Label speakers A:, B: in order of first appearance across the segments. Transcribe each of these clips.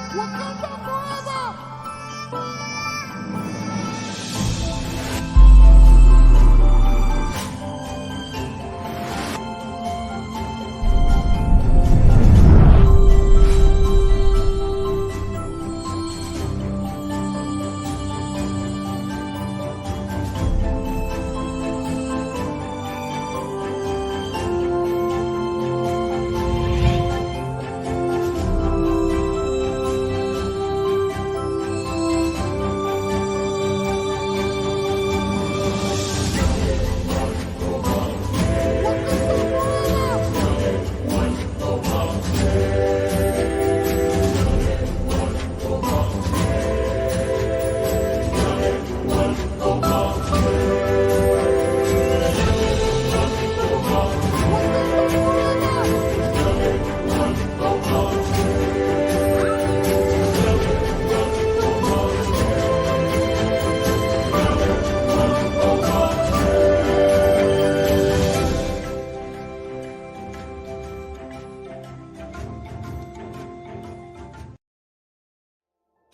A: Wakanda forever!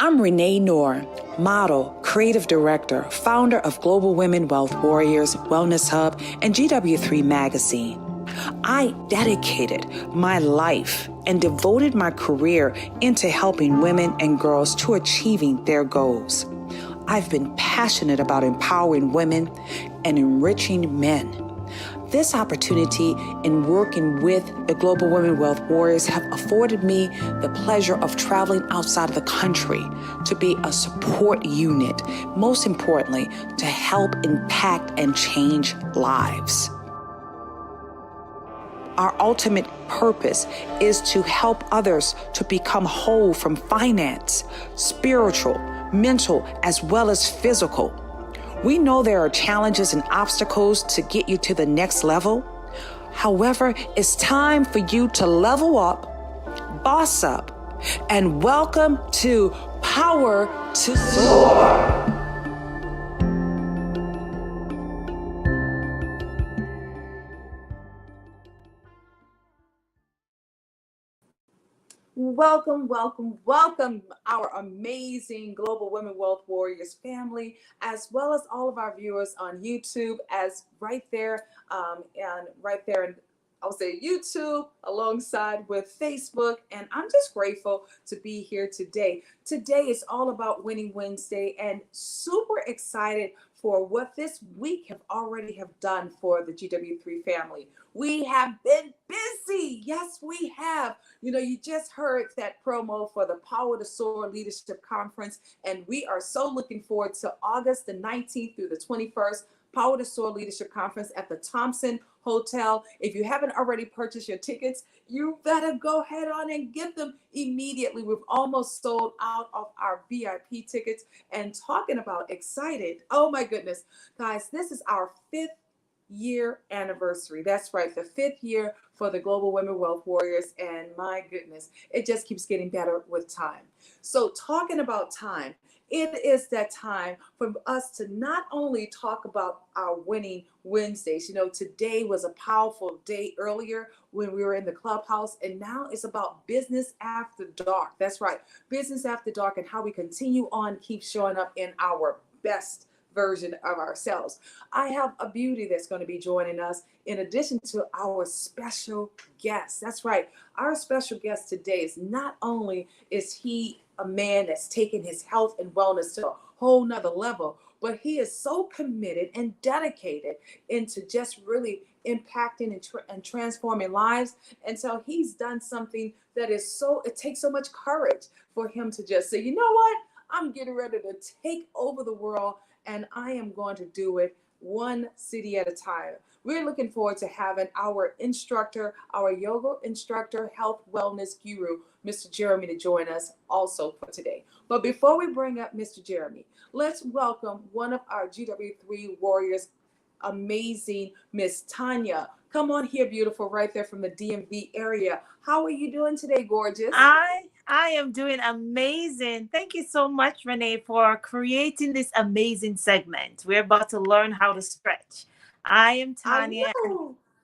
B: I'm Renee Noor, model, creative director, founder of Global Women Wealth Warriors, Wellness Hub, and GW3 Magazine. I dedicated my life and devoted my career into helping women and girls to achieving their goals. I've been passionate about empowering women and enriching men. This opportunity in working with the Global Women Wealth Warriors have afforded me the pleasure of traveling outside of the country to be a support unit, most importantly, to help impact and change lives. Our ultimate purpose is to help others to become whole from finance, spiritual, mental, as well as physical. We know there are challenges and obstacles to get you to the next level. However, it's time for you to level up, boss up, and welcome to Power to Soar. Welcome, welcome, welcome, our amazing Global Women Wealth Warriors family, as well as all of our viewers on YouTube, as right there, and I'll say YouTube alongside with Facebook. And I'm just grateful to be here today. Today is all about Winning Wednesday, and super excited for what this week have done for the GW3 family. We have been busy. Yes, we have. You know, you just heard that promo for the Power to Soar Leadership Conference, and we are so looking forward to August the 19th through the 21st, Power to Soar Leadership Conference at the Thompson Hotel. If you haven't already purchased your tickets, you better go ahead on and get them immediately. We've almost sold out of our VIP tickets. And talking about excited, oh my goodness, guys, this is our 5th year anniversary. That's right, the 5th year for the Global Women Wealth Warriors, and my goodness, it just keeps getting better with time. So talking about time, it is that time for us to not only talk about our Winning Wednesdays. You know, today was a powerful day earlier when we were in the clubhouse, and now it's about business after dark. That's right, business after dark, and how we continue on, keep showing up in our best version of ourselves. I have a beauty that's going to be joining us in addition to our special guest. That's right. Our special guest today is not only is he a man that's taken his health and wellness to a whole nother level, but he is so committed and dedicated into just really impacting and transforming lives. And so he's done something that is it takes so much courage for him to just say, you know what? I'm getting ready to take over the world, and I am going to do it one city at a time. We're looking forward to having our instructor, our yoga instructor, health wellness guru, Mr. Jeremy, to join us also for today. But before we bring up Mr. Jeremy, let's welcome one of our GW3 Warriors, amazing Miss Tanya. Come on here, beautiful, right there from the DMV area. How are you doing today, gorgeous?
C: I am doing amazing. Thank you so much, Renee, for creating this amazing segment. We're about to learn how to stretch. I am Tanya.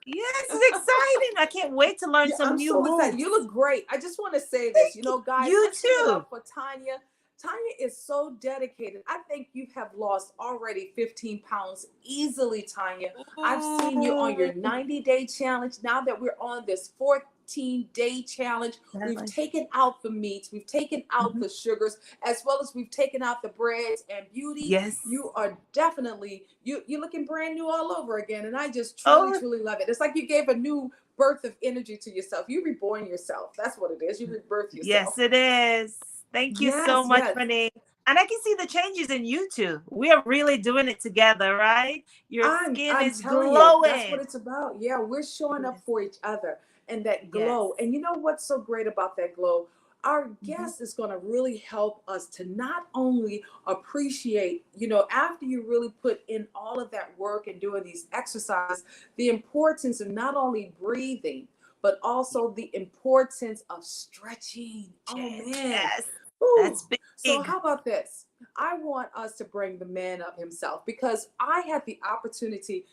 C: Yes, it's exciting. I can't wait to learn
B: Yeah,
C: some
B: I'm
C: new
B: so excited.
C: moves.
B: You look great. I just want to say this.
C: Thank
B: You
C: you.
B: know, guys,
C: You
B: let's give it
C: too.
B: up for Tanya. Tanya is so dedicated. I think you have lost already 15 pounds easily, Tanya. I've seen you on your
C: Oh,
B: 90-day challenge. Now that we're on this 14-day challenge, we've
C: definitely.
B: taken out the meats, we've taken out
C: Mhm.
B: the sugars, as well as we've taken out the breads and beauty.
C: Yes.
B: You are definitely you're looking brand new all over again. And I just truly,
C: Oh,
B: truly love it. It's like you gave a new birth of energy to yourself. You reborn yourself. That's what it is. You rebirth yourself.
C: yes, it is. Thank you so
B: Yes,
C: much,
B: yes.
C: Renee. And I can see the changes in you too. We are really doing it together, right? Your skin
B: I'm
C: is
B: telling you, that's what
C: glowing.
B: it's about. Yeah, we're showing up
C: Yes.
B: for each other and that
C: Yes.
B: glow. And you know what's so great about that glow? Our
C: Mhm.
B: guest is going to really help us to not only appreciate, after you really put in all of that work and doing these exercises, the importance of not only breathing, but also the importance of stretching. Oh man.
C: Yes.
B: Ooh.
C: That's
B: So
C: big.
B: how about this? I want us to bring the man up himself because I had the opportunity,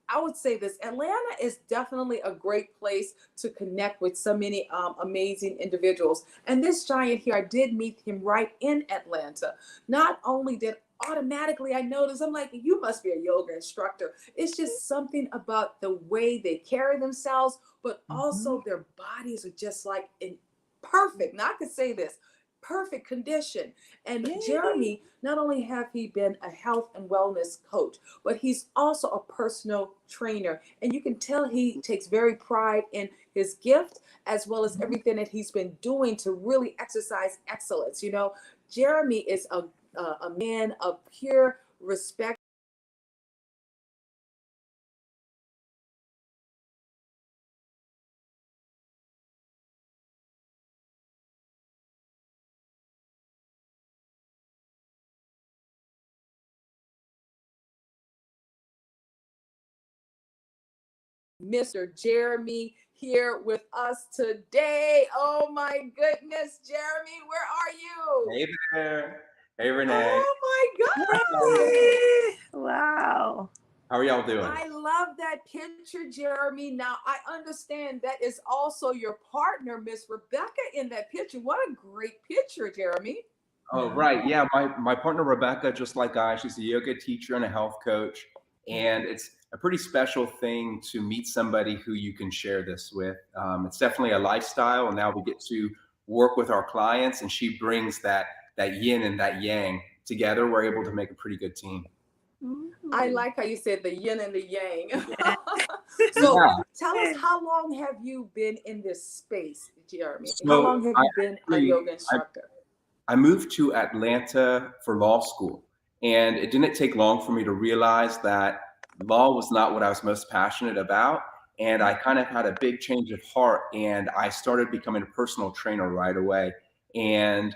B: I would say this Atlanta is definitely a great place to connect with so many amazing individuals. And this giant here, I did meet him right in Atlanta. Not only did automatically I noticed, I'm like, you must be a yoga instructor. It's just something about the way they carry themselves, but
C: Mhm.
B: also their bodies are just like in perfect. Now I could say this perfect condition. And
C: Yay.
B: Jeremy, not only have he been a health and wellness coach, but he's also a personal trainer. And you can tell he takes very pride in his gift as well as
C: Mhm.
B: everything that he's been doing to really exercise excellence. Jeremy is a man of pure respect. Mr. Jeremy here with us today. Oh my goodness, Jeremy, where are you?
D: Hey there. Hey Renee.
B: Oh my God.
C: Yay. Wow.
D: How are y'all doing?
B: I love that picture, Jeremy. Now, I understand that is also your partner, Miss Rebecca, in that picture. What a great picture, Jeremy.
D: Oh, right. Yeah, my partner Rebecca, just like I, she's a yoga teacher and a health coach. And it's a pretty special thing to meet somebody who you can share this with. It's definitely a lifestyle, and now we get to work with our clients, and she brings that yin and that yang together. We're able to make a pretty good team.
B: I
C: Ooh.
B: like how you said the yin and the yang.
C: Yeah.
B: So,
D: Yeah.
B: tell us, how long have you been in this space, Jeremy? How
D: So
B: long have
D: I
B: you been a
D: actually
B: yoga
D: I
B: instructor?
D: I moved to Atlanta for law school, and it didn't take long for me to realize that law was not what I was most passionate about. And I kind of had a big change of heart, and I started becoming a personal trainer right away. And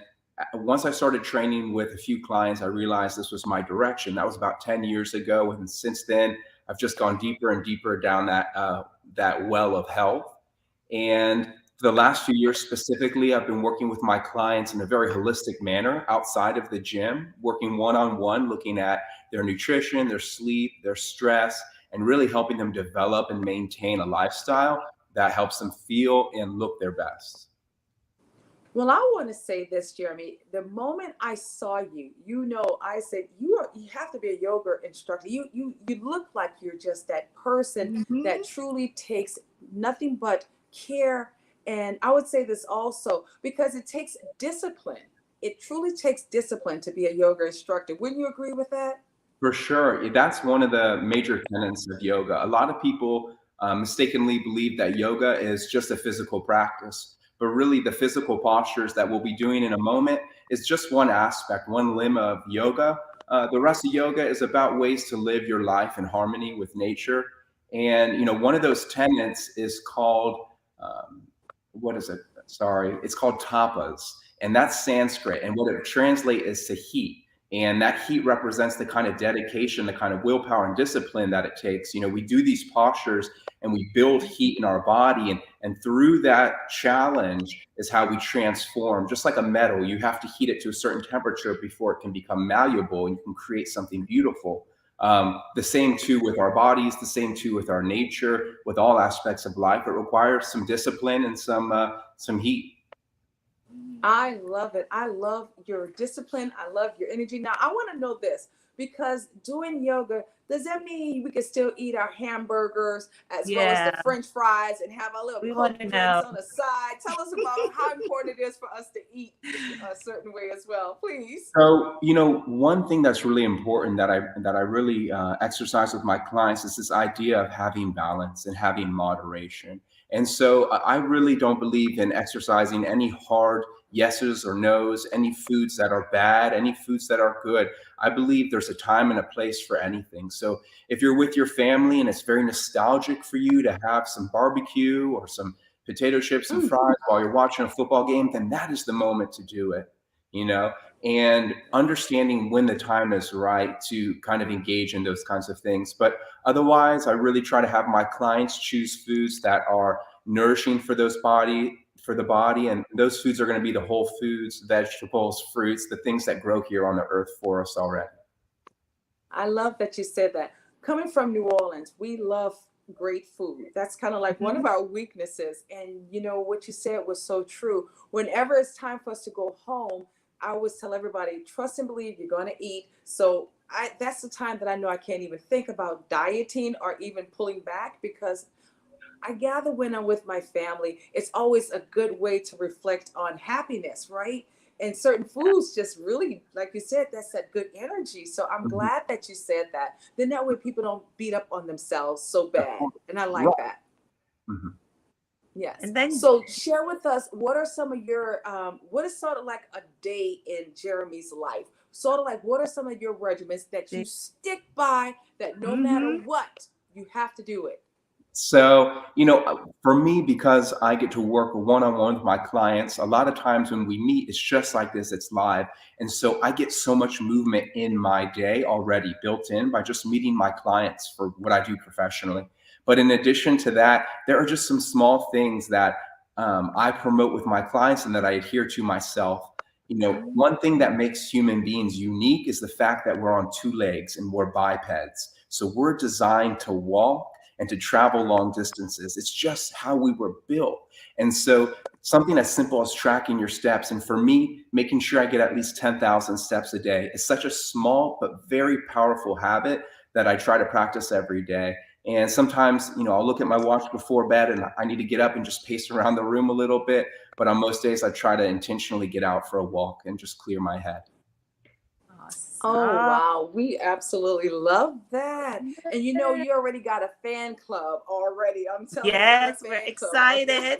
D: once I started training with a few clients, I realized this was my direction. That was about 10 years ago, and since then, I've just gone deeper and deeper down that well of health. And for the last few years specifically, I've been working with my clients in a very holistic manner outside of the gym, working one on one, looking at their nutrition, their sleep, their stress, and really helping them develop and maintain a lifestyle that helps them feel and look their best.
B: Well, I want to say this, Jeremy. The moment I saw you, I said you have to be a yoga instructor. You look like you're just that person that
C: Mhm.
B: truly takes nothing but care. And I would say this also because it takes discipline. It truly takes discipline to be a yoga instructor. Wouldn't you agree with that?
D: For sure. That's one of the major tenets of yoga. A lot of people mistakenly believe that yoga is just a physical practice, but really the physical postures that we'll be doing in a moment is just one aspect, one limb of yoga. The rest of yoga is about ways to live your life in harmony with nature. And, one of those tenets is called, um, what is it? Sorry, it's called tapas. And that's Sanskrit. And what it translates is to heat, and that heat represents the kind of dedication, the kind of willpower and discipline that it takes. We do these postures and we build heat in our body. And through that challenge is how we transform. Just like a metal, you have to heat it to a certain temperature before it can become malleable and you can create something beautiful. The same too with our bodies, the same too with our nature, with all aspects of life. It requires some discipline and some heat.
B: I love it. I love your discipline. I love your energy. Now, I want to know this because doing yoga, does that mean we can still eat our hamburgers as well as the
C: Yeah,
B: French fries and have our little
C: we want
B: Coke
C: to
B: drinks
C: know.
B: on the side? Tell us about how important it is for us to eat a certain way as well, please.
D: So, one thing that's really important that I really exercise with my clients is this idea of having balance and having moderation. And so, I really don't believe in exercising any hard yeses or nos, any foods that are bad, any foods that are good. I believe there's a time and a place for anything. So, if you're with your family and it's very nostalgic for you to have some barbecue or some potato chips and fries while you're watching a football game, then that is the moment to do it. You know, and understanding when the time is right to kind of engage in those kinds of things. But otherwise, I really try to have my clients choose foods that are nourishing for the body, and those foods are going to be the whole foods, vegetables, fruits, the things that grow here on the earth for us already.
B: I love that you said that. Coming from New Orleans, we love great food. That's kind of like one of
C: Mhm.
B: our weaknesses. And you know what you said was so true. Whenever it's time for us to go home, I always tell everybody, trust and believe you're going to eat. So that's the time that I know I can't even think about dieting or even pulling back because I gather when I'm with my family, it's always a good way to reflect on happiness, right? And certain foods just really, like you said, that's that good energy. So I'm
D: Mhm.
B: glad that you said that. Then that way people don't beat up on themselves so
D: Of
B: bad.
D: course.
B: And I like
D: Right.
B: that.
D: Mhm.
B: Yes.
C: And then
B: So share with us what are some of your what is sort of like a day in Jeremy's life? Sort of like what are some of your regiments that you stick by that no matter
C: hmm
B: what, you have to do it?
D: So, for me, because I get to work one-on-one with my clients, a lot of times when we meet, it's just like this, it's live. And so I get so much movement in my day already built in by just meeting my clients for what I do professionally. But in addition to that, there are just some small things that I promote with my clients and that I adhere to myself. One thing that makes human beings unique is the fact that we're on two legs and we're bipeds. So we're designed to walk and to travel long distances. It's just how we were built. And so something as simple as tracking your steps, and for me, making sure I get at least 10,000 steps a day is such a small but very powerful habit that I try to practice every day. And sometimes, I'll look at my watch before bed and I need to get up and just pace around the room a little bit. But on most days, I try to intentionally get out for a walk and just clear my head.
B: Oh,
C: awesome.
B: wow. We absolutely love that. And you know, you already got a fan club already. I'm telling you, it's a
C: Yes, we're
B: fan club out there.
C: excited.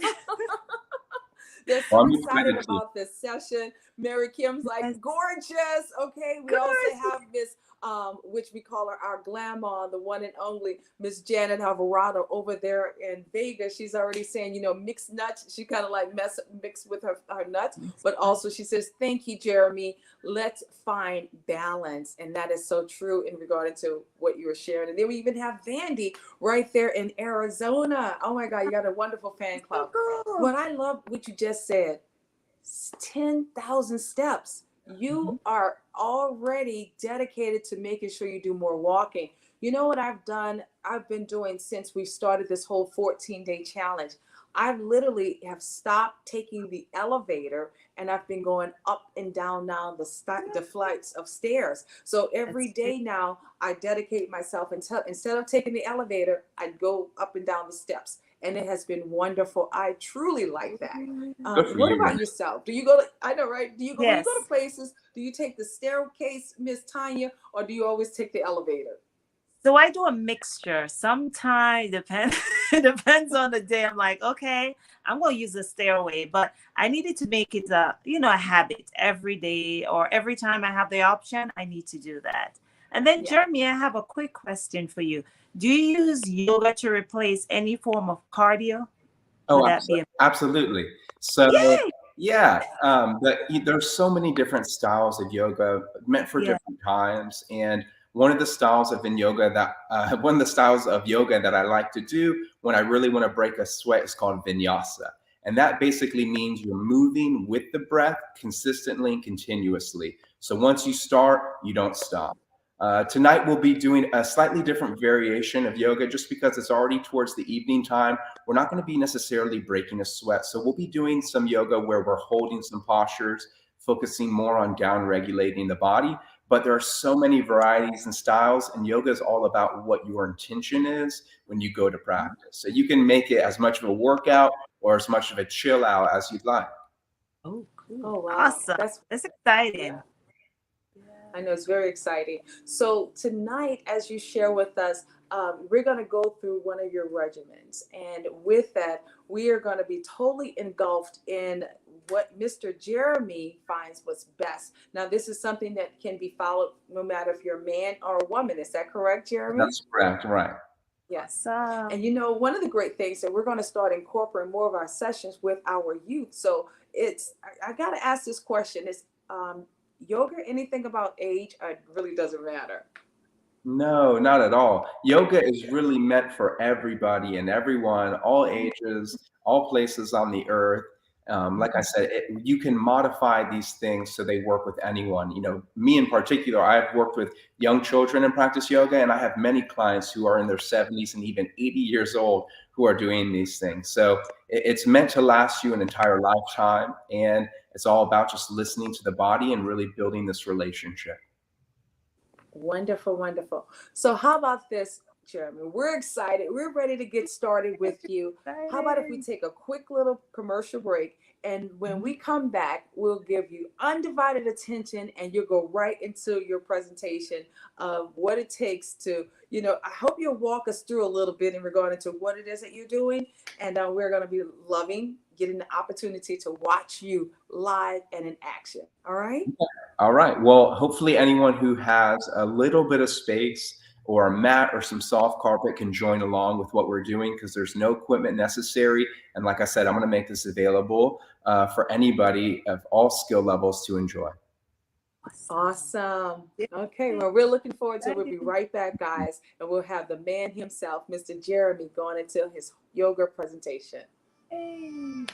B: They're
D: Well,
B: so
D: I'm
B: excited
D: excited to.
B: about this session. Mary Kim's like,
C: Yes,
B: gorgeous. Okay. We also
C: good.
B: have Miss, which we call her our glamour, the one and only Miss Janet Alvarado over there in Vegas. She's already saying, mixed nuts. She kind of like mixed with her nuts, but also she says, thank you, Jeremy. Let's find balance. And that is so true in regard to what you were sharing. And then we even have Vandy right there in Arizona. Oh my God, you got a wonderful fan
C: So
B: club.
C: cool.
B: What I love what you just said, 10,000 steps.
C: Mhm.
B: You are already dedicated to making sure you do more walking. You know what I've done? I've been doing since we started this whole 14-day challenge. I've literally have stopped taking the elevator and I've been going up and down now the flights of stairs. So every
C: That's great.
B: day now I dedicate myself until instead of taking the elevator, I go up and down the steps and it has been wonderful. I truly like that.
D: Good for
B: What
D: you,
B: about
D: Renee.
B: yourself? Do you go to, I know, right? Do you go, when you go to
C: Yes.
B: places, do you take the staircase, Miss Tanya, or do you always take the elevator?
C: So I do a mixture. Sometimes depends it depends on the day. I'm like, okay, I'm gonna use the stairway, but I needed to make it a habit every day or every time I have the option, I need to do that. And then
B: Yeah.
C: Jeremy, I have a quick question for you. Do you use yoga to replace any form of cardio? Would
D: Oh,
C: that be a
D: absolutely. So,
C: yay?
D: yeah, there's so many different styles of yoga meant for
C: Yeah,
D: different times. And one of the styles of yoga that I like to do when I really want to break a sweat is called vinyasa. And that basically means you're moving with the breath consistently and continuously. So once you start, you don't stop. Tonight we'll be doing a slightly different variation of yoga just because it's already towards the evening time. We're not going to be necessarily breaking a sweat. So we'll be doing some yoga where we're holding some postures, focusing more on down regulating the body. But there are so many varieties and styles, and yoga is all about what your intention is when you go to practice. So you can make it as much of a workout or as much of a chill out as you'd like.
C: Oh, cool.
B: Oh, wow.
C: Awesome. That's exciting.
B: Yeah. I know, it's very exciting. So tonight, as you share with us, we're going to go through one of your regimens. And with that, we are going to be totally engulfed in what Mr. Jeremy finds was best. Now, this is something that can be followed no matter if you're a man or a woman. Is that correct, Jeremy?
D: That's correct, right.
B: Yes.
C: Awesome.
B: And you know, one of the great things that we're going to start incorporating more of our sessions with our youth. So I got to ask this question. Is yoga anything about age, or it really doesn't matter?
D: No, not at all. Yoga is really meant for everybody and everyone, all ages, all places on the earth. Like I said, you can modify these things so they work with anyone. You know, me in particular, I've worked with young children and practice yoga, and I have many clients who are in their 70s and even 80 years old who are doing these things. So it's meant to last you an entire lifetime, and it's all about just listening to the body and really building this relationship.
B: Wonderful, wonderful. So how about this, Jeremy? We're excited. We're ready to get started with you. How about if we take a quick little commercial break, and when we come back, we'll give you undivided attention, and you'll go right into your presentation of what it takes to, you know, I hope you'll walk us through a little bit in regard to what it is that you're doing. And we're going to be loving getting the opportunity to watch you live and in action. All right?
D: All right. Well, hopefully anyone who has a little bit of space or a mat or some soft carpet can join along with what we're doing, because there's no equipment necessary. And like I said, I'm going to make this available for anybody of all skill levels to enjoy.
B: Awesome. Okay, well, we're looking forward to it. We'll be right back, guys, and we'll have the man himself, Mr. Jeremy, going into his yoga presentation.
C: Hey.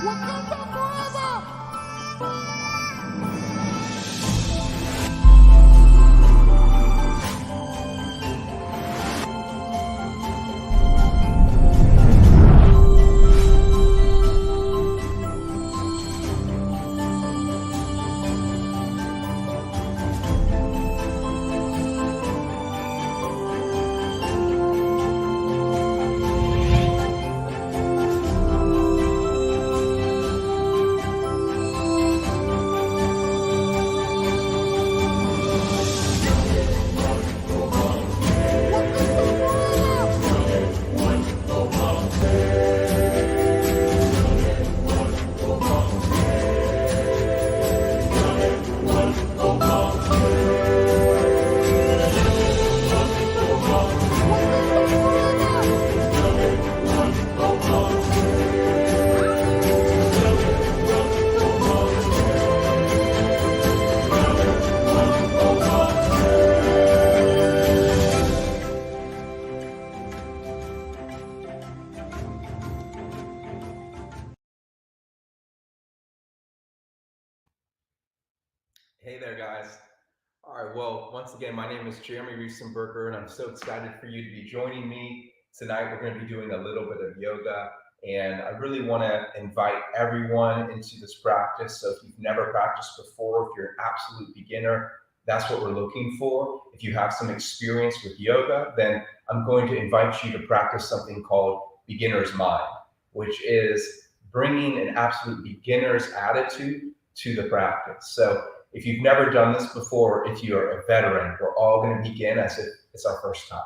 A: Wakanda forever!
D: Hey there, guys. All right, well, once again, my name is Jeremy Riesenberger, and I'm so excited for you to be joining me. Tonight, we're going to be doing a little bit of yoga, and I really want to invite everyone into this practice. So if you've never practiced before, if you're an absolute beginner, that's what we're looking for. If you have some experience with yoga, then I'm going to invite you to practice something called beginner's mind, which is bringing an absolute beginner's attitude to the practice. So if you've never done this before, if you're a veteran, we're all going to begin as if it's our first time.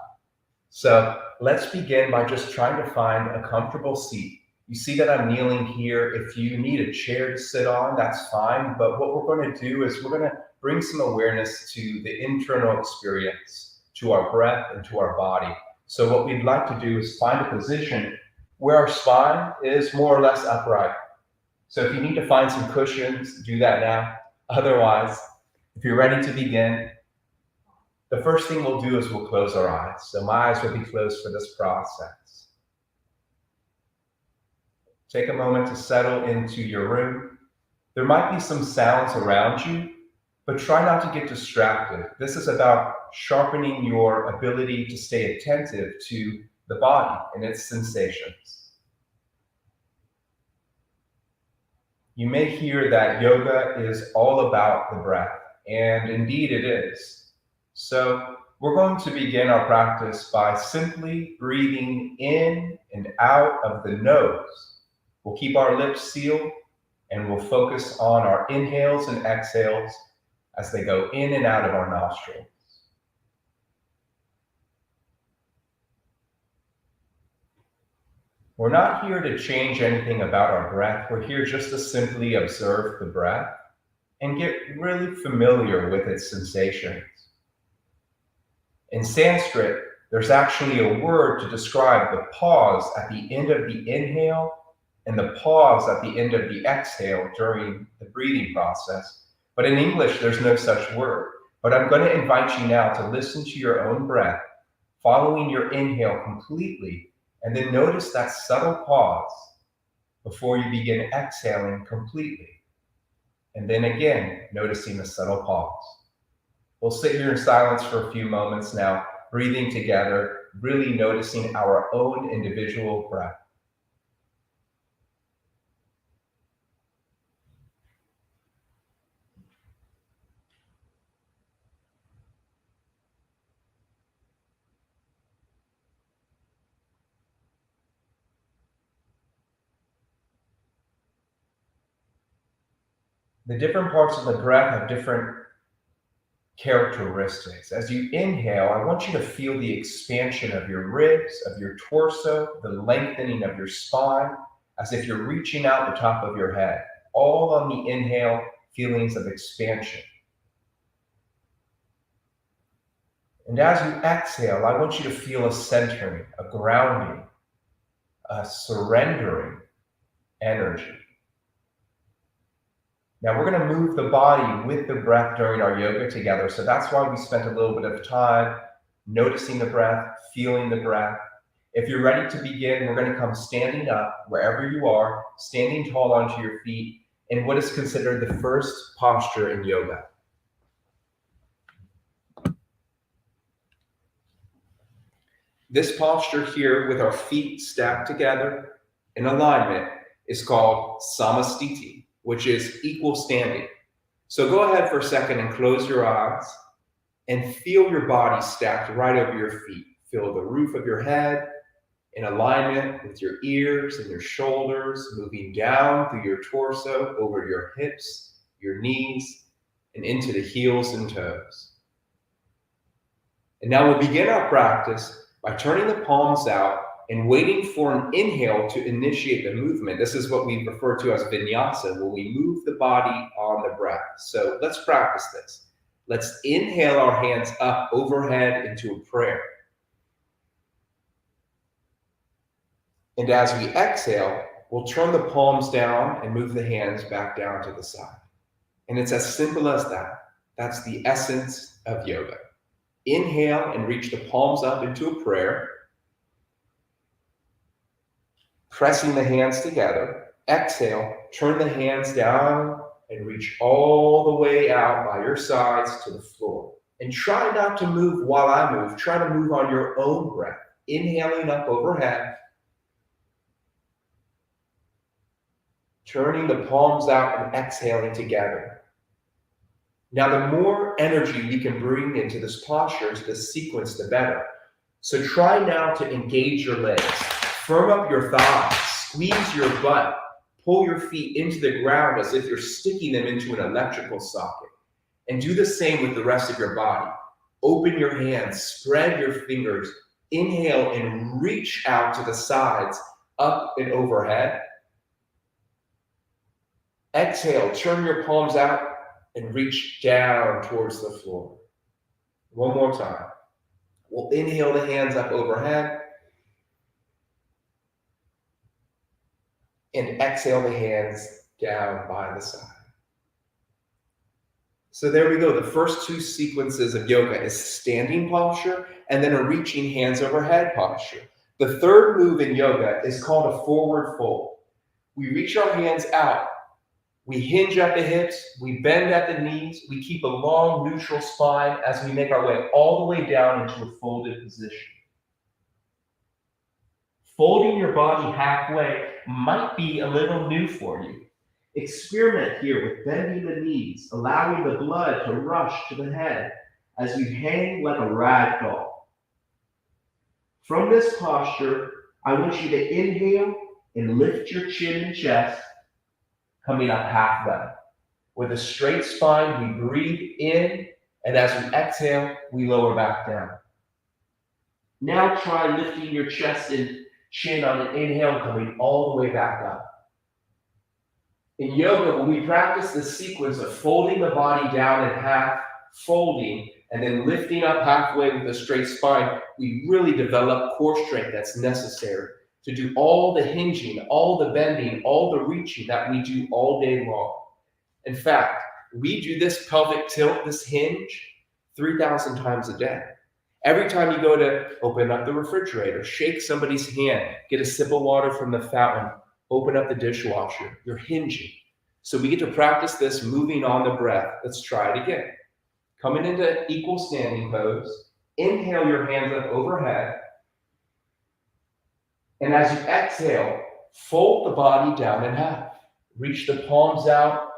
D: So let's begin by just trying to find a comfortable seat. You see that I'm kneeling here. If you need a chair to sit on, that's fine. But what we're going to do is we're going to bring some awareness to the internal experience, to our breath and to our body. So what we'd like to do is find a position where our spine is more or less upright. So if you need to find some cushions, do that now. Otherwise, if you're ready to begin, The first thing we'll do is we'll close our eyes. So my eyes will be closed for this process. Take a moment to settle into your room. There might be some sounds around you, but try not to get distracted. This is about sharpening your ability to stay attentive to the body and its sensations. You may hear that yoga is all about the breath, and indeed it is. So we're going to begin our practice by simply breathing in and out of the nose. We'll keep our lips sealed, and we'll focus on our inhales and exhales as they go in and out of our nostrils. We're not here to change anything about our breath. We're here just to simply observe the breath and get really familiar with its sensations. In Sanskrit, there's actually a word to describe the pause at the end of the inhale and the pause at the end of the exhale during the breathing process. But in English, there's no such word. But I'm going to invite you now to listen to your own breath, following your inhale completely, and then notice that subtle pause before you begin exhaling completely. And then again, noticing the subtle pause. We'll sit here in silence for a few moments now, breathing together, really noticing our own individual breath. The different parts of the breath have different characteristics. As you inhale, I want you to feel the expansion of your ribs, of your torso, the lengthening of your spine, as if you're reaching out the top of your head. All on the inhale, feelings of expansion. And as you exhale, I want you to feel a centering, a grounding, a surrendering energy. Now we're going to move the body with the breath during our yoga together. So that's why we spent a little bit of time noticing the breath, feeling the breath. If you're ready to begin, we're going to come standing up wherever you are, standing tall onto your feet in what is considered the first posture in yoga. This posture here with our feet stacked together in alignment is called samastiti, which is equal standing. So go ahead for a second and close your eyes and feel your body stacked right over your feet. Feel the roof of your head in alignment with your ears and your shoulders, moving down through your torso, over your hips, your knees, and into the heels and toes. And now we'll begin our practice by turning the palms out and waiting for an inhale to initiate the movement. This is what we refer to as vinyasa, where we move the body on the breath. So let's practice this. Let's inhale our hands up overhead into a prayer. And as we exhale, we'll turn the palms down and move the hands back down to the side. And it's as simple as that. That's the essence of yoga. Inhale and reach the palms up into a prayer. Pressing the hands together. Exhale, turn the hands down and reach all the way out by your sides to the floor. And try not to move while I move. Try to move on your own breath. Inhaling up overhead. Turning the palms out and exhaling together. Now, the more energy we can bring into this posture, into this sequence, the better. So try now to engage your legs. Firm up your thighs. Squeeze your butt. Pull your feet into the ground as if you're sticking them into an electrical socket. And do the same with the rest of your body. Open your hands. Spread your fingers. Inhale and reach out to the sides, up and overhead. Exhale, turn your palms out and reach down towards the floor. One more time. We'll inhale the hands up overhead and exhale the hands down by the side. So there we go. The first two sequences of yoga is standing posture and then a reaching hands overhead posture. The third move in yoga is called a forward fold. We reach our hands out. We hinge at the hips. We bend at the knees. We keep a long neutral spine as we make our way all the way down into a folded position. Folding your body halfway might be a little new for you. Experiment here with bending the knees, allowing the blood to rush to the head as you hang like a rag doll. From this posture, I want you to inhale and lift your chin and chest, coming up halfway. With a straight spine, we breathe in, and as we exhale, we lower back down. Now try lifting your chest and chin on an inhale, coming all the way back up. In yoga, when we practice the sequence of folding the body down in half, folding, and then lifting up halfway with a straight spine, we really develop core strength that's necessary to do all the hinging, all the bending, all the reaching that we do all day long. In fact, we do this pelvic tilt, this hinge, 3,000 times a day. Every time you go to open up the refrigerator, shake somebody's hand, get a sip of water from the fountain, open up the dishwasher, you're hinging. So we get to practice this moving on the breath. Let's try it again. Coming into equal standing pose, inhale your hands up overhead. And as you exhale, fold the body down in half. Reach the palms out,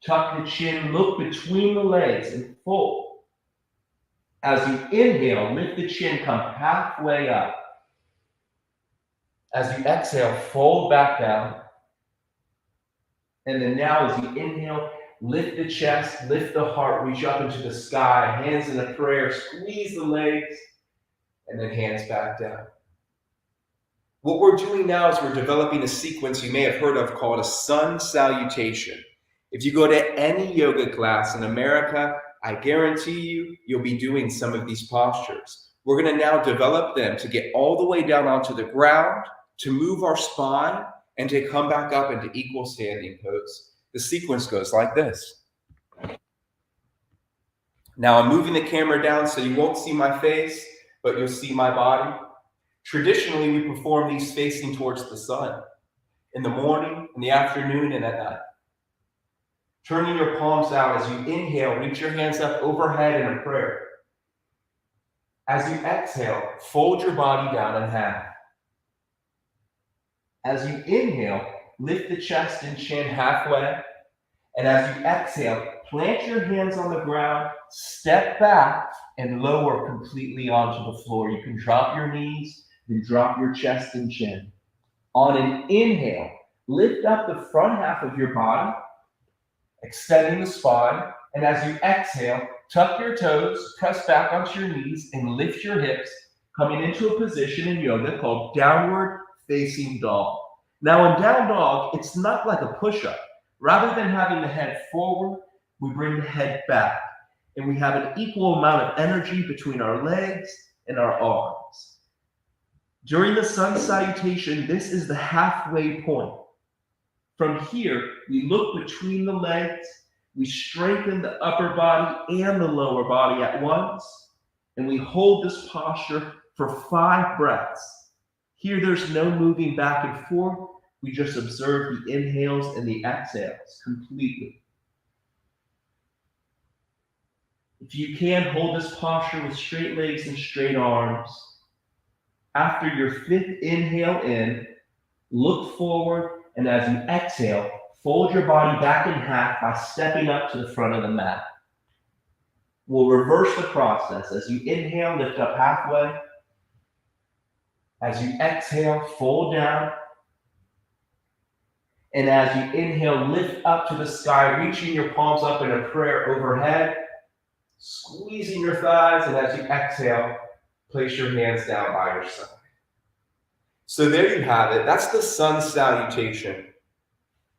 D: tuck the chin, look between the legs and fold. As you inhale, lift the chin, come halfway up. As you exhale, fold back down. And then now as you inhale, lift the chest, lift the heart, reach up into the sky, hands in a prayer, squeeze the legs, and then hands back down. What we're doing now is we're developing a sequence you may have heard of called a sun salutation. If you go to any yoga class in America, I guarantee you'll be doing some of these postures. We're going to now develop them to get all the way down onto the ground, to move our spine, and to come back up into equal standing pose. The sequence goes like this. Now I'm moving the camera down so you won't see my face, but you'll see my body. Traditionally, we perform these facing towards the sun, in the morning, in the afternoon, and at night. Turning your palms out as you inhale, reach your hands up overhead in a prayer. As you exhale, fold your body down in half. As you inhale, lift the chest and chin halfway. And as you exhale, plant your hands on the ground, step back, and lower completely onto the floor. You can drop your knees, then drop your chest and chin. On an inhale, lift up the front half of your body, extending the spine. And as you exhale, tuck your toes, press back onto your knees, and lift your hips, coming into a position in yoga called downward facing dog. Now in down dog, it's not like a push-up. Rather than having the head forward, we bring the head back. And we have an equal amount of energy between our legs and our arms. During the sun salutation, this is the halfway point. From here, we look between the legs, we strengthen the upper body and the lower body at once, and we hold this posture for 5 breaths. Here, there's no moving back and forth. We just observe the inhales and the exhales completely. If you can, hold this posture with straight legs and straight arms. After your 5th inhale in, look forward, and as you exhale, fold your body back in half by stepping up to the front of the mat. We'll reverse the process. As you inhale, lift up halfway. As you exhale, fold down. And as you inhale, lift up to the sky, reaching your palms up in a prayer overhead, squeezing your thighs, and as you exhale, place your hands down by your side. So there you have it. That's the sun salutation.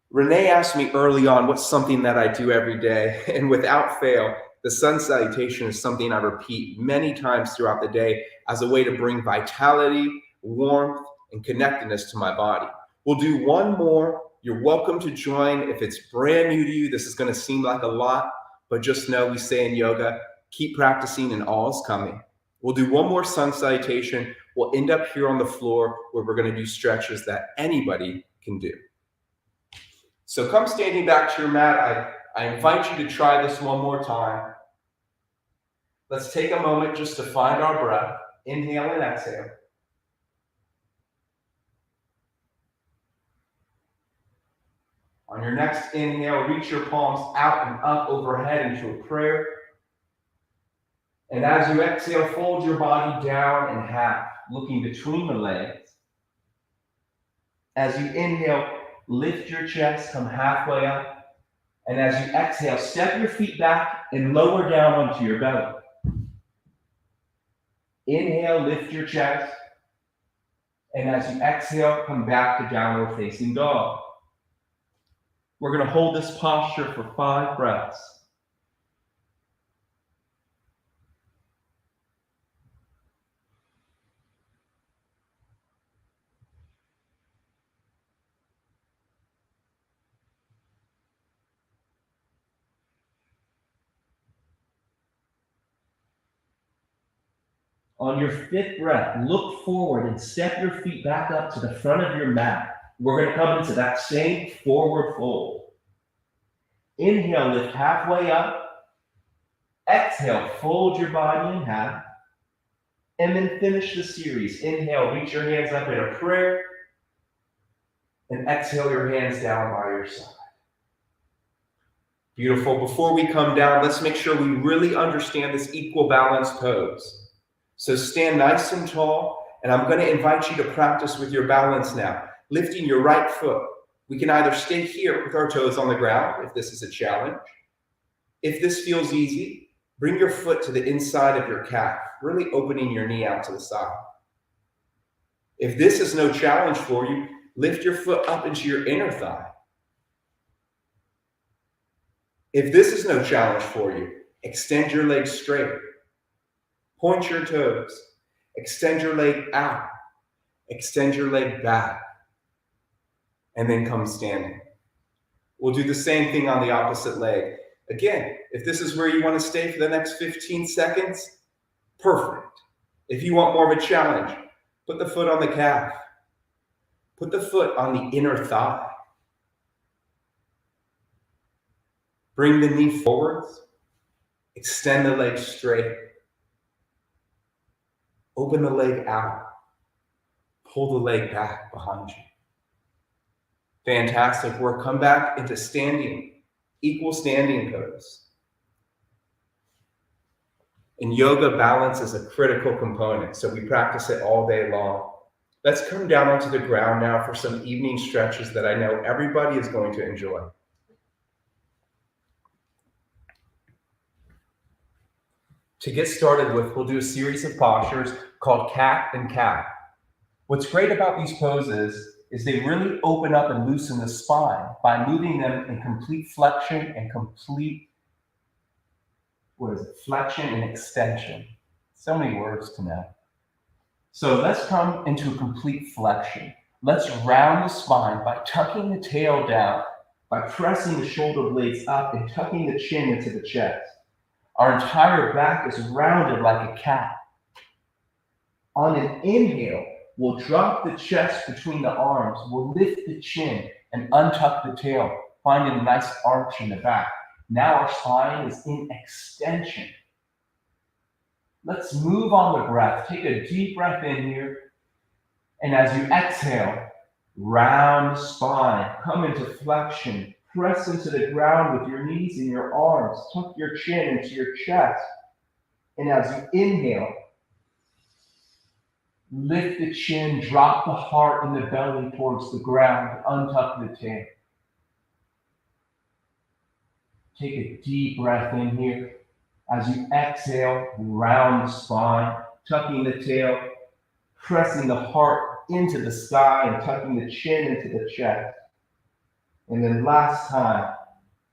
D: Renee asked me early on what's something that I do every day, and without fail, the sun salutation is something I repeat many times throughout the day as a way to bring vitality, warmth, and connectedness to my body. We'll do one more. You're welcome to join. If it's brand new to you, this is going to seem like a lot. but just know we say in yoga, keep practicing and all is coming. We'll do one more sun salutation. We'll end up here on the floor where we're going to do stretches that anybody can do. So come standing back to your mat. I invite you to try this one more time. Let's take a moment just to find our breath. Inhale and exhale. On your next inhale, reach your palms out and up overhead into a prayer. And as you exhale, fold your body down in half, looking between the legs. As you inhale, lift your chest, come halfway up. And as you exhale, step your feet back and lower down onto your belly. Inhale, lift your chest. And as you exhale, come back to downward facing dog. We're going to hold this posture for 5 breaths. On your 5th breath, look forward and step your feet back up to the front of your mat. We're going to come into that same forward fold. Inhale, lift halfway up. Exhale, fold your body in half. And then finish the series. Inhale, reach your hands up in a prayer. And exhale your hands down by your side. Beautiful. Before we come down, let's make sure we really understand this equal balance pose. So stand nice and tall, and I'm going to invite you to practice with your balance now. Lifting your right foot. We can either stay here with our toes on the ground, if this is a challenge. If this feels easy, bring your foot to the inside of your calf, really opening your knee out to the side. If this is no challenge for you, lift your foot up into your inner thigh. If this is no challenge for you, extend your legs straight. Point your toes. Extend your leg out. Extend your leg back. And then come standing. We'll do the same thing on the opposite leg. Again, if this is where you want to stay for the next 15 seconds, perfect. If you want more of a challenge, put the foot on the calf. Put the foot on the inner thigh. Bring the knee forwards. Extend the leg straight. Open the leg out. Pull the leg back behind you. Fantastic work. Come back into standing, equal standing pose. In yoga, balance is a critical component, so we practice it all day long. Let's come down onto the ground now for some evening stretches that I know everybody is going to enjoy. To get started with, we'll do a series of postures called cat and cat. What's great about these poses is they really open up and loosen the spine by moving them in complete flexion and flexion and extension. So many words to know. So let's come into a complete flexion. Let's round the spine by tucking the tail down, by pressing the shoulder blades up and tucking the chin into the chest. Our entire back is rounded like a cat. On an inhale, we'll drop the chest between the arms. We'll lift the chin and untuck the tail, finding a nice arch in the back. Now our spine is in extension. Let's move on the breath. Take a deep breath in here. And as you exhale, round the spine. Come into flexion. Press into the ground with your knees and your arms. Tuck your chin into your chest. And as you inhale, lift the chin, drop the heart and the belly towards the ground, untuck the tail. Take a deep breath in here. As you exhale, round the spine, tucking the tail, pressing the heart into the sky and tucking the chin into the chest. And then last time,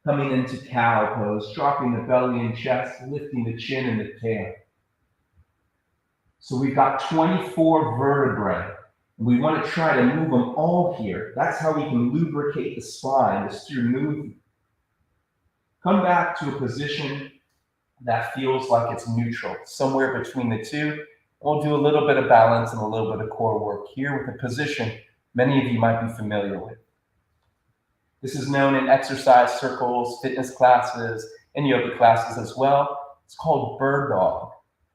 D: coming into cow pose, dropping the belly and chest, lifting the chin and the tail. So we've got 24 vertebrae. We want to try to move them all here. That's how we can lubricate the spine, is through movement. Come back to a position that feels like it's neutral, somewhere between the two. We'll do a little bit of balance and a little bit of core work here with a position many of you might be familiar with. This is known in exercise circles, fitness classes, and yoga classes as well. It's called bird dog.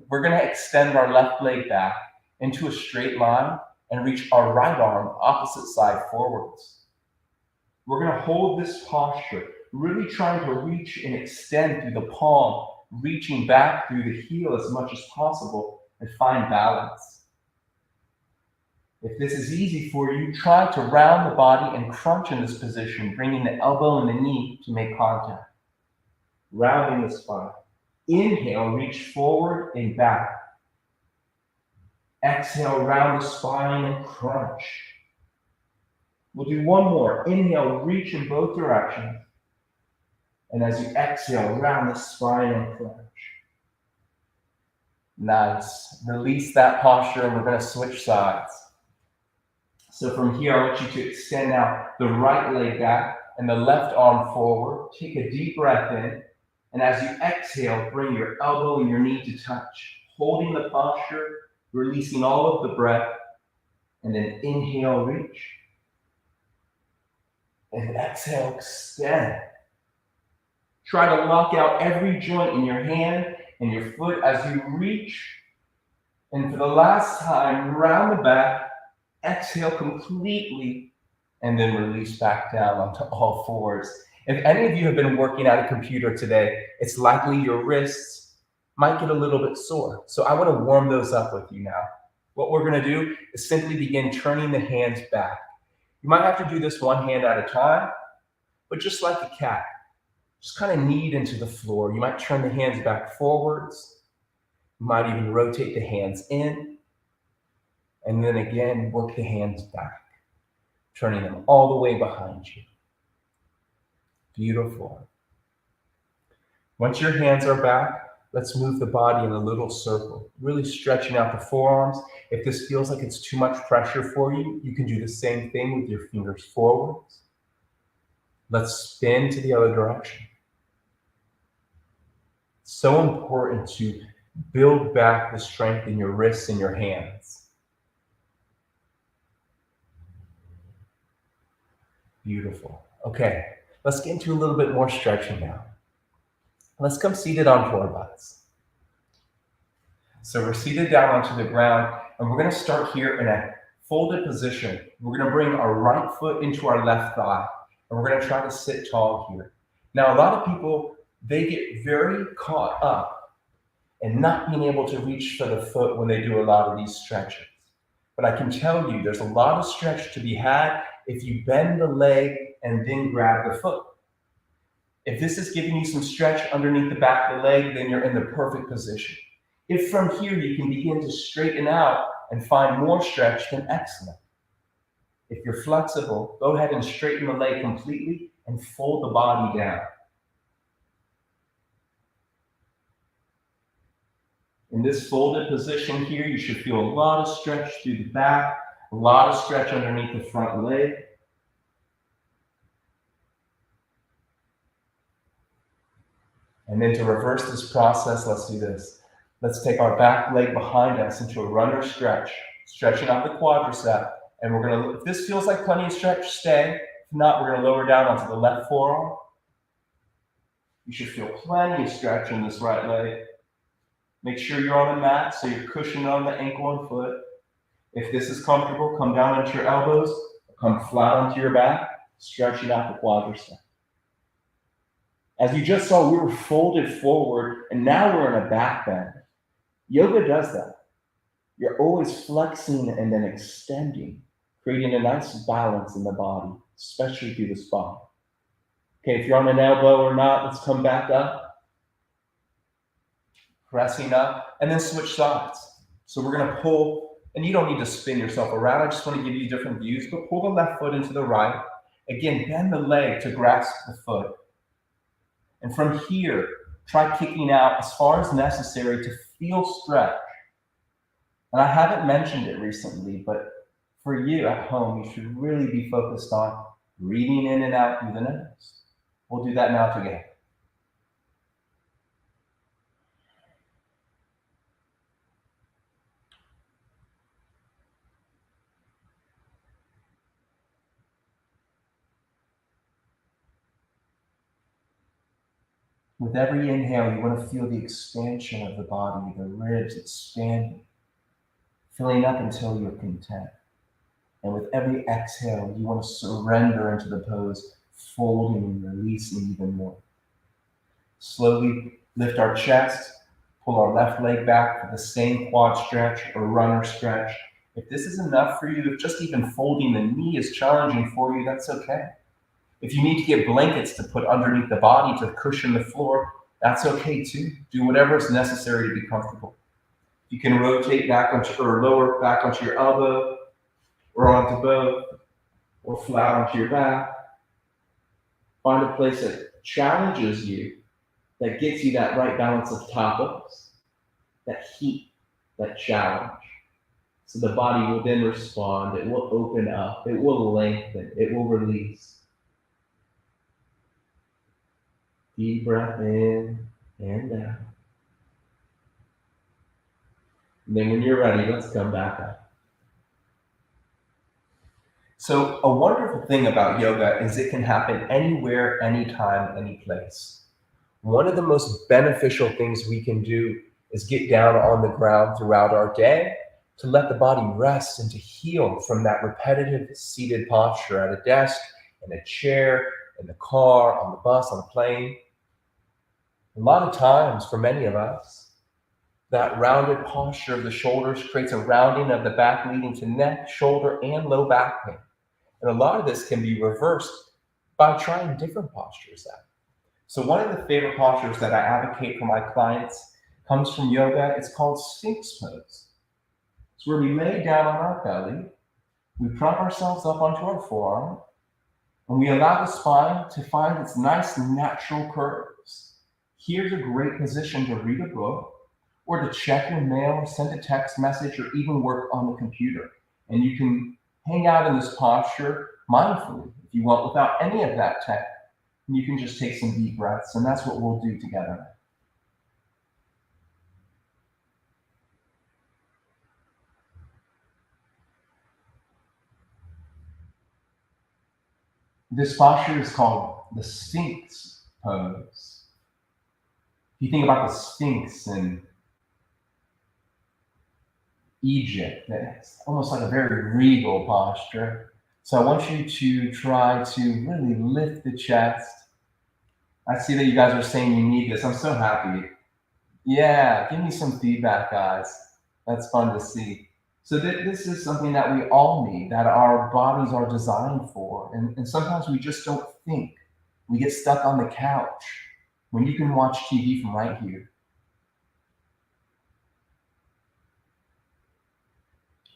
D: We're going to extend our left leg back into a straight line and reach our right arm opposite side forwards. We're going to hold this posture, really trying to reach and extend through the palm, reaching back through the heel as much as possible and find balance. If this is easy for you, try to round the body and crunch in this position, bringing the elbow and the knee to make contact. Rounding the spine. Inhale, reach forward and back. Exhale, round the spine and crunch. We'll do one more. Inhale, reach in both directions. And as you exhale, round the spine and crunch. Nice. Release that posture and we're going to switch sides. So from here, I want you to extend now the right leg back and the left arm forward. Take a deep breath in. And as you exhale, bring your elbow and your knee to touch. Holding the posture, releasing all of the breath. And then inhale, reach. And exhale, extend. Try to lock out every joint in your hand and your foot as you reach. And for the last time, round the back. Exhale completely, and then release back down onto all fours. If any of you have been working at a computer today, it's likely your wrists might get a little bit sore. So I want to warm those up with you now. What we're going to do is simply begin turning the hands back. You might have to do this one hand at a time, but just like a cat, just kind of knead into the floor. You might turn the hands back forwards. You might even rotate the hands in. And then again, work the hands back, turning them all the way behind you. Beautiful. Once your hands are back, let's move the body in a little circle, really stretching out the forearms. If this feels like it's too much pressure for you, you can do the same thing with your fingers forwards. Let's spin to the other direction. It's so important to build back the strength in your wrists and your hands. Beautiful. Okay, let's get into a little bit more stretching now. Let's come seated onto our butts. So we're seated down onto the ground, and we're going to start here in a folded position. We're going to bring our right foot into our left thigh, and we're going to try to sit tall here. Now, a lot of people, they get very caught up in not being able to reach for the foot when they do a lot of these stretches. But I can tell you, there's a lot of stretch to be had if you bend the leg and then grab the foot. If this is giving you some stretch underneath the back of the leg, then you're in the perfect position. If from here you can begin to straighten out and find more stretch, then excellent. If you're flexible, go ahead and straighten the leg completely and fold the body down. In this folded position here, you should feel a lot of stretch through the back, a lot of stretch underneath the front leg. And then to reverse this process, let's do this. Let's take our back leg behind us into a runner stretch, stretching out the quadricep. And we're going to, if this feels like plenty of stretch, stay. If not, we're going to lower down onto the left forearm. You should feel plenty of stretch in this right leg. Make sure you're on the mat so you're cushioned on the ankle and foot. If this is comfortable, come down onto your elbows, come flat onto your back, stretching out the quadricep. As you just saw, we were folded forward, and now we're in a back bend. Yoga does that. You're always flexing and then extending, creating a nice balance in the body, especially through the spine. Okay, if you're on an elbow or not, let's come back up. Pressing up, and then switch sides. So we're going to pull, and you don't need to spin yourself around. I just want to give you different views, but pull the left foot into the right. Again, bend the leg to grasp the foot. And from here, try kicking out as far as necessary to feel stretch. And I haven't mentioned it recently, but for you at home, you should really be focused on breathing in and out through the nose. We'll do that now together.
E: With every inhale, you want to feel the expansion of the body, the ribs expanding, filling up until you're content. And with every exhale, you want to surrender into the pose, folding and releasing even more. Slowly lift our chest, pull our left leg back for the same quad stretch or runner stretch. If this is enough for you, if just even folding the knee is challenging for you, that's okay. If you need to get blankets to put underneath the body to cushion the floor, that's okay too. Do whatever is necessary to be comfortable. You can rotate back onto, or lower back onto your elbow, or onto both, or flat onto your back. Find a place that challenges you, that gets you that right balance of tacos, that heat, that challenge. So the body will then respond, it will open up, it will lengthen, it will release. Deep breath in and down. And then when you're ready, let's come back up. So a wonderful thing about yoga is it can happen anywhere, anytime, any place. One of the most beneficial things we can do is get down on the ground throughout our day to let the body rest and to heal from that repetitive seated posture at a desk, in a chair, in the car, on the bus, on the plane. A lot of times, for many of us, that rounded posture of the shoulders creates a rounding of the back leading to neck, shoulder, and low back pain. And a lot of this can be reversed by trying different postures out. So one of the favorite postures that I advocate for my clients comes from yoga. It's called Sphinx pose. It's where we lay down on our belly, we prop ourselves up onto our forearm, and we allow the spine to find its nice natural curves. Here's a great position to read a book, or to check your mail, or send a text message, or even work on the computer. And you can hang out in this posture mindfully if you want, without any of that tech. And you can just take some deep breaths, and that's what we'll do together. This posture is called the Sphinx pose. If you think about the Sphinx in Egypt, it's almost like a very regal posture. So I want you to try to really lift the chest. I see that you guys are saying you need this. I'm so happy. Yeah, give me some feedback, guys. That's fun to see. So this is something that we all need, that our bodies are designed for. And sometimes we just don't think. We get stuck on the couch when you can watch TV from right here.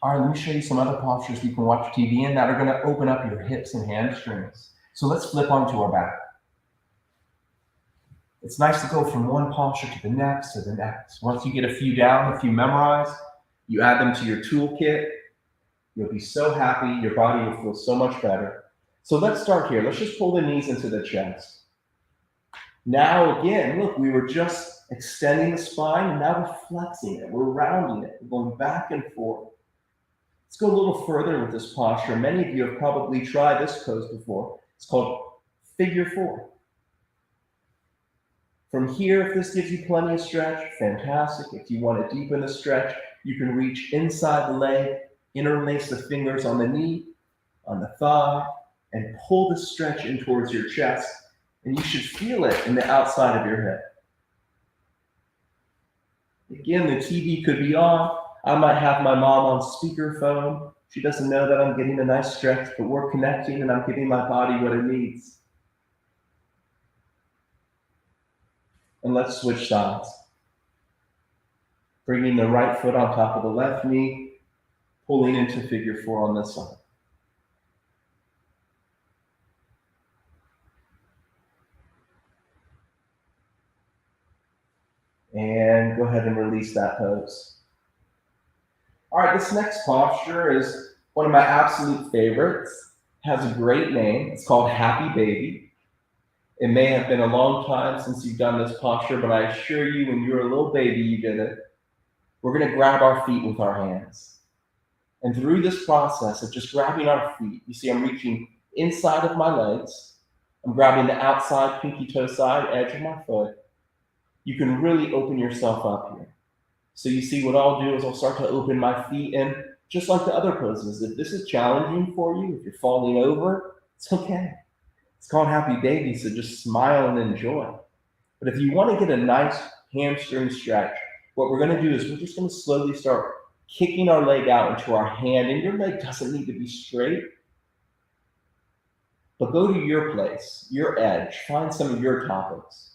E: All right, let me show you some other postures you can watch TV in that are going to open up your hips and hamstrings. So let's flip onto our back. It's nice to go from one posture to the next. Once you get a few down, a few memorized, you add them to your toolkit. You'll be so happy. Your body will feel so much better. So let's start here. Let's just pull the knees into the chest. Now again, look, we were just extending the spine, and now we're flexing it. We're rounding it. We're going back and forth. Let's go a little further with this posture. Many of you have probably tried this pose before. It's called figure four. From here, if this gives you plenty of stretch, fantastic. If you want to deepen the stretch, you can reach inside the leg, interlace the fingers on the knee, on the thigh, and pull the stretch in towards your chest. And you should feel it in the outside of your head. Again, the TV could be off. I might have my mom on speakerphone. She doesn't know that I'm getting a nice stretch, but we're connecting and I'm giving my body what it needs. And let's switch sides. Bringing the right foot on top of the left knee, pulling into figure four on this side. And go ahead and release that pose. All right, this next posture is one of my absolute favorites. It has a great name. It's called Happy Baby. It may have been a long time since you've done this posture, but I assure you, when you were a little baby, you did it. We're going to grab our feet with our hands. And through this process of just grabbing our feet, you see I'm reaching inside of my legs. I'm grabbing the outside pinky toe side edge of my foot. You can really open yourself up here. So you see, what I'll do is I'll start to open my feet, and just like the other poses, if this is challenging for you, if you're falling over, it's okay. It's called happy baby, so just smile and enjoy. But if you want to get a nice hamstring stretch, what we're going to do is we're just going to slowly start kicking our leg out into our hand, and your leg doesn't need to be straight, but go to your place, your edge, find some of your topics.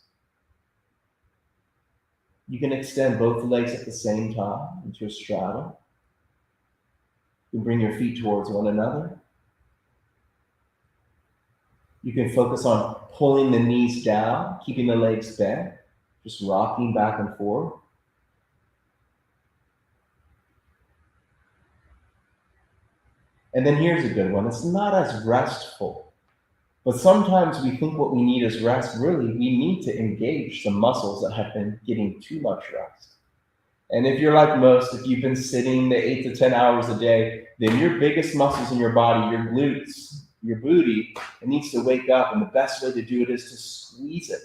E: You can extend both legs at the same time into a straddle. You can bring your feet towards one another. You can focus on pulling the knees down, keeping the legs bent, just rocking back and forth. And then here's a good one. It's not as restful, but sometimes we think what we need is rest. Really, we need to engage some muscles that have been getting too much rest. And if you're like most, if you've been sitting the 8 to 10 hours a day, then your biggest muscles in your body, your glutes, your booty, it needs to wake up. And the best way to do it is to squeeze it.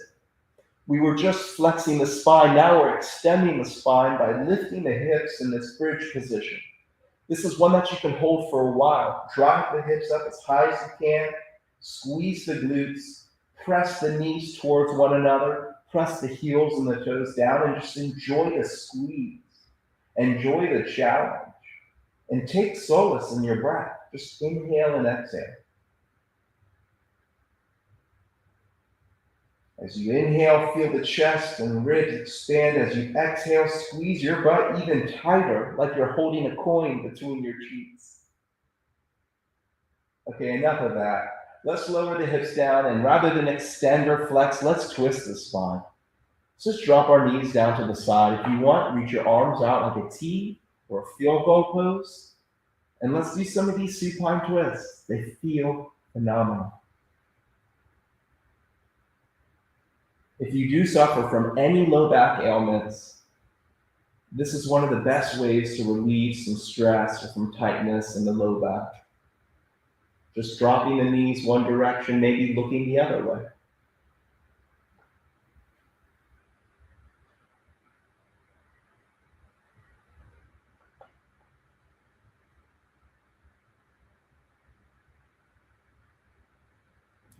E: We were just flexing the spine. Now we're extending the spine by lifting the hips in this bridge position. This is one that you can hold for a while. Drive the hips up as high as you can. Squeeze the glutes. Press the knees towards one another. Press the heels and the toes down, and just enjoy the squeeze. Enjoy the challenge. And take solace in your breath. Just inhale and exhale. As you inhale, feel the chest and ribs expand. As you exhale, squeeze your butt even tighter, like you're holding a coin between your cheeks. Okay, enough of that. Let's lower the hips down, and rather than extend or flex, let's twist the spine. So just drop our knees down to the side. If you want, reach your arms out like a T or a field goal pose. And let's do some of these supine twists. They feel phenomenal. If you do suffer from any low back ailments, this is one of the best ways to relieve some stress or from tightness in the low back. Just dropping the knees one direction, maybe looking the other way.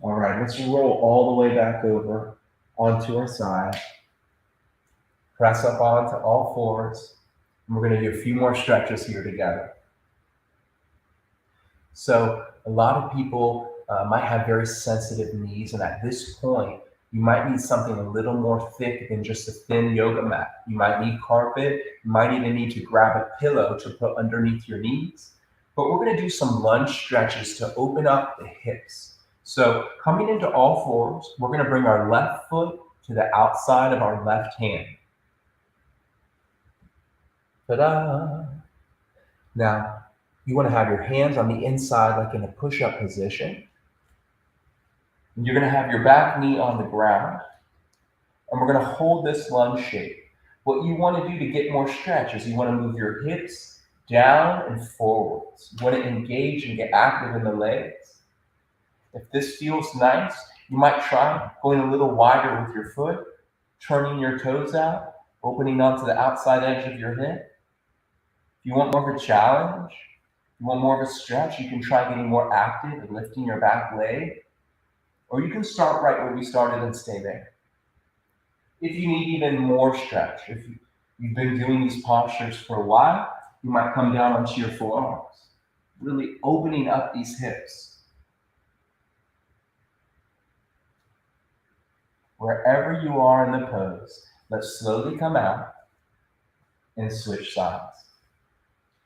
E: All right, let's roll all the way back over onto our side. Press up onto all fours. And we're going to do a few more stretches here together. So a lot of people might have very sensitive knees, and at this point, you might need something a little more thick than just a thin yoga mat. You might need carpet. You might even need to grab a pillow to put underneath your knees. But we're going to do some lunge stretches to open up the hips. So coming into all fours, we're going to bring our left foot to the outside of our left hand. Ta-da! Now, you want to have your hands on the inside like in a push-up position. And you're going to have your back knee on the ground. And we're going to hold this lunge shape. What you want to do to get more stretch is you want to move your hips down and forwards. You want to engage and get active in the legs. If this feels nice, you might try going a little wider with your foot, turning your toes out, opening onto the outside edge of your hip. If you want more of a challenge, you want more of a stretch, you can try getting more active and lifting your back leg. Or you can start right where we started and stay there. If you need even more stretch, if you've been doing these postures for a while, you might come down onto your forearms, really opening up these hips. Wherever you are in the pose, let's slowly come out and switch sides.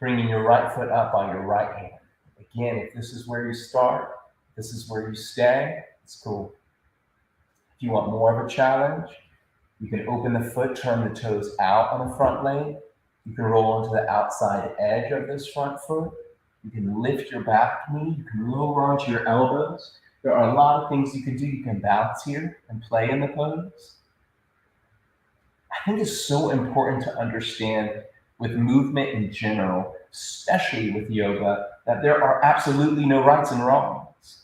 E: Bringing your right foot up on your right hand. Again, if this is where you start, this is where you stay, it's cool. If you want more of a challenge, you can open the foot, turn the toes out on the front leg. You can roll onto the outside edge of this front foot. You can lift your back knee. You can lower onto your elbows. There are a lot of things you can do. You can bounce here and play in the pose. I think it's so important to understand with movement in general, especially with yoga, that there are absolutely no rights and wrongs.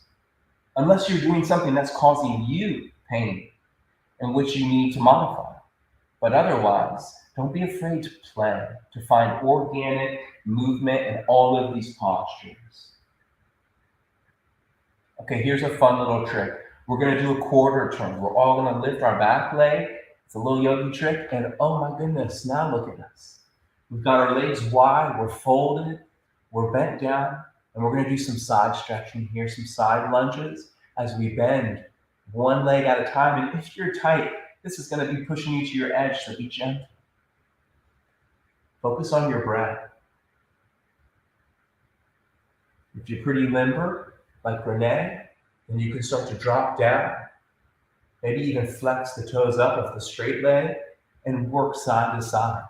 E: Unless you're doing something that's causing you pain and which you need to modify. But otherwise, don't be afraid to play, to find organic movement in all of these postures. Okay, here's a fun little trick. We're gonna do a quarter turn. We're all gonna lift our back leg. It's a little yogi trick, and oh my goodness, now look at us. We've got our legs wide, we're folded, we're bent down, and we're gonna do some side stretching here, some side lunges as we bend one leg at a time. And if you're tight, this is gonna be pushing you to your edge, so be gentle. Focus on your breath. If you're pretty limber, like Renee, then you can start to drop down. Maybe even flex the toes up of the straight leg and work side to side.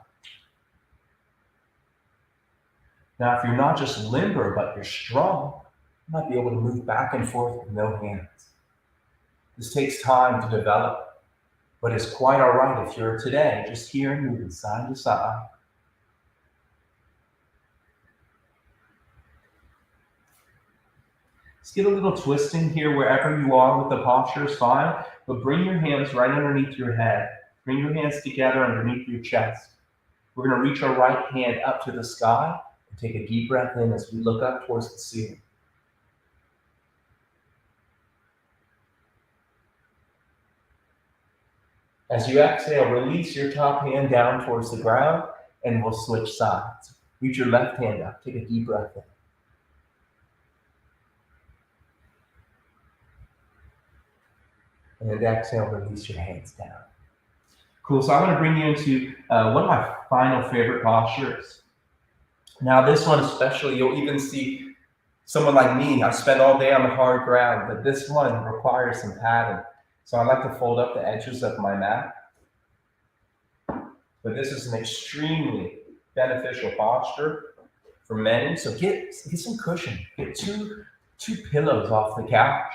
E: Now, if you're not just limber, but you're strong, you might be able to move back and forth with no hands. This takes time to develop, but it's quite all right if you're today just here and moving side to side. Let's get a little twisting here wherever you are with the posture is fine, but bring your hands right underneath your head. Bring your hands together underneath your chest. We're going to reach our right hand up to the sky and take a deep breath in as we look up towards the ceiling. As you exhale, release your top hand down towards the ground and we'll switch sides. Reach your left hand up. Take a deep breath in. And exhale, release your hands down. Cool, so I'm gonna bring you into one of my final favorite postures. Now this one especially, you'll even see someone like me, I spend all day on the hard ground, but this one requires some padding. So I like to fold up the edges of my mat. But this is an extremely beneficial posture for many. So get some cushion, get two pillows off the couch.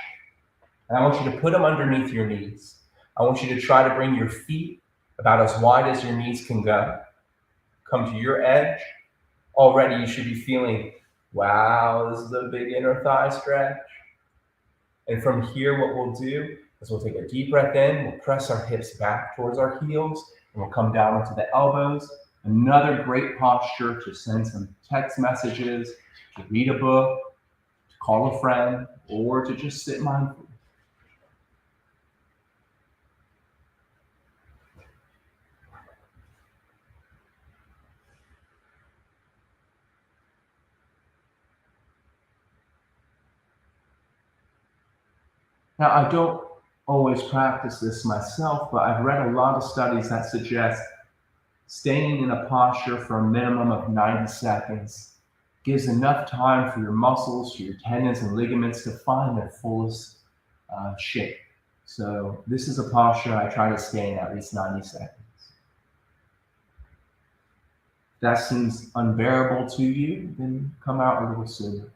E: And I want you to put them underneath your knees. I want you to try to bring your feet about as wide as your knees can go. Come to your edge. Already you should be feeling, wow, this is a big inner thigh stretch. And from here, what we'll do is we'll take a deep breath in, we'll press our hips back towards our heels, and we'll come down into the elbows. Another great posture to send some text messages, to read a book, to call a friend, or to just sit mindfully. Now, I don't always practice this myself, but I've read a lot of studies that suggest staying in a posture for a minimum of 90 seconds gives enough time for your muscles, your tendons and ligaments to find their fullest shape. So this is a posture I try to stay in at least 90 seconds. If that seems unbearable to you, then come out a little sooner.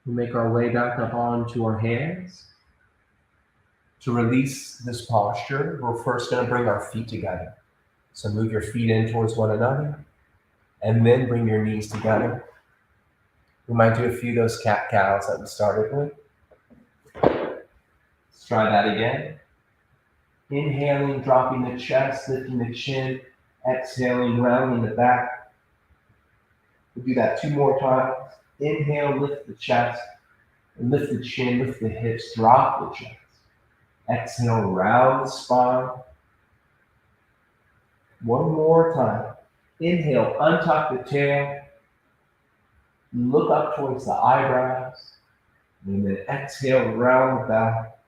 E: We make our way back up onto our hands. To release this posture, we're first going to bring our feet together. So move your feet in towards one another, and then bring your knees together. We might do a few of those cat-cows that we started with. Let's try that again. Inhaling, dropping the chest, lifting the chin. Exhaling, rounding the back. We'll do that 2 more times. Inhale, lift the chest, and lift the chin, lift the hips, drop the chest. Exhale, round the spine. 1 more time. Inhale, untuck the tail. Look up towards the eyebrows. And then exhale, round the back.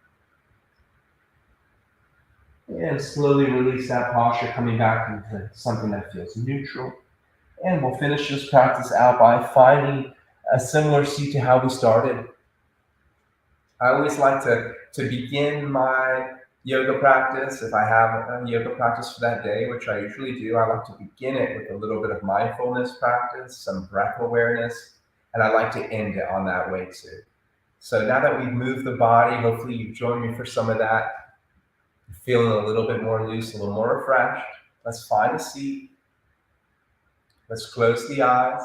E: And slowly release that posture, coming back into something that feels neutral. And we'll finish this practice out by finding a similar seat to how we started. I always like to begin my yoga practice, if I have a yoga practice for that day, which I usually do, I like to begin it with a little bit of mindfulness practice, some breath awareness, and I like to end it on that way too. So now that we've moved the body, hopefully you've joined me for some of that. You're feeling a little bit more loose, a little more refreshed. Let's find a seat. Let's close the eyes.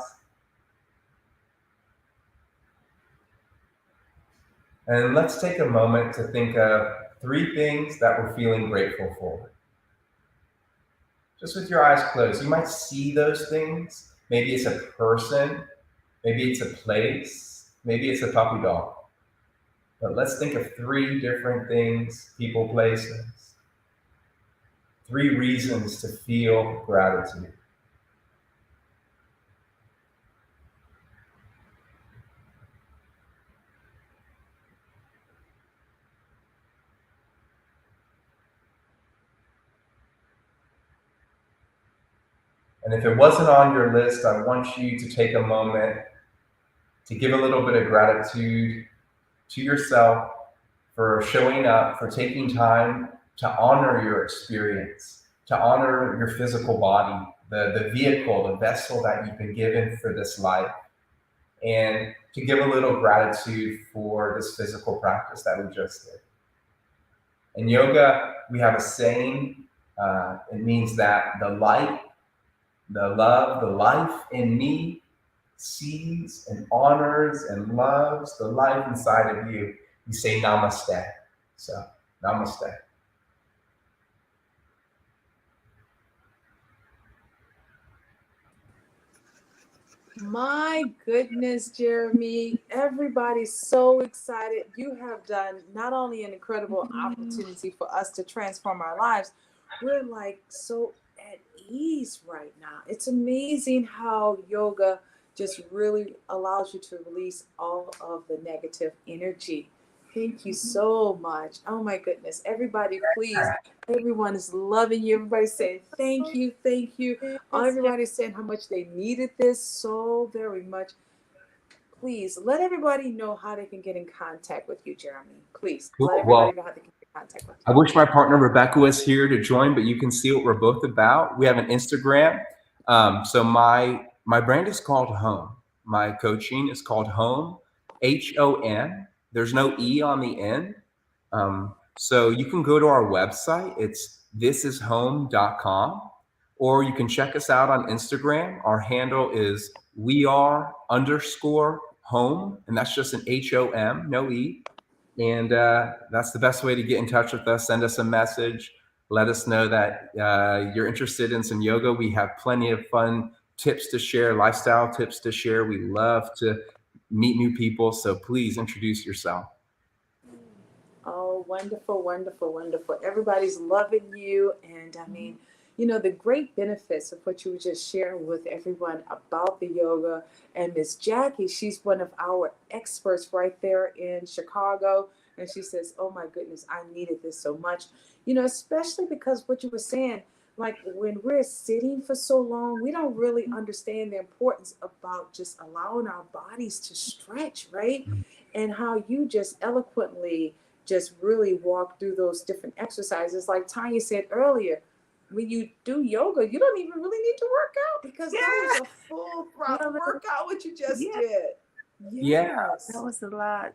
E: And let's take a moment to think of 3 things that we're feeling grateful for. Just with your eyes closed, you might see those things. Maybe it's a person, maybe it's a place, maybe it's a puppy dog. But let's think of 3 different things, people, places. 3 reasons to feel gratitude. And if it wasn't on your list, I want you to take a moment to give a little bit of gratitude to yourself for showing up, for taking time to honor your experience, to honor your physical body, the vehicle, the vessel that you've been given for this life, and to give a little gratitude for this physical practice that we just did. In yoga, we have a saying. It means that the light, the love, the life in me sees and honors and loves the life inside of you. We say namaste. So, namaste.
B: My goodness, Jeremy, everybody's so excited. You have done not only an incredible opportunity for us to transform our lives, we're like so at ease right now. It's amazing how yoga just really allows you to release all of the negative energy. Thank you so much. Oh my goodness. Everybody, please. Everyone is loving you. Everybody's saying thank you, thank you. Everybody's saying how much they needed this so very much. Please let everybody know how they can get in contact with you, Jeremy. Please let everybody know how they can get in contact with you.
E: I wish my partner Rebecca was here to join, but you can see what we're both about. We have an Instagram. So my brand is called Home. My coaching is called Home, HON. There's no E on the end. So you can go to our website. It's thisishome.com, or you can check us out on Instagram. Our handle is weare_home, and that's just an HOM, no E. And that's the best way to get in touch with us. Send us a message. Let us know that you're interested in some yoga. We have plenty of fun tips to share, lifestyle tips to share. We love to meet new people. So please introduce yourself.
B: Oh, wonderful, wonderful, wonderful. Everybody's loving you. And I mean, you know, the great benefits of what you were just sharing with everyone about the yoga. And Miss Jackie, she's one of our experts right there in Chicago. And she says, oh my goodness, I needed this so much. You know, especially because what you were saying, like when we're sitting for so long, we don't really understand the importance about just allowing our bodies to stretch, right? And how you just eloquently just really walk through those different exercises. Like Tanya said earlier, when you do yoga, you don't even really need to work out because that was a full workout what you just did. Yes.
C: That was a lot.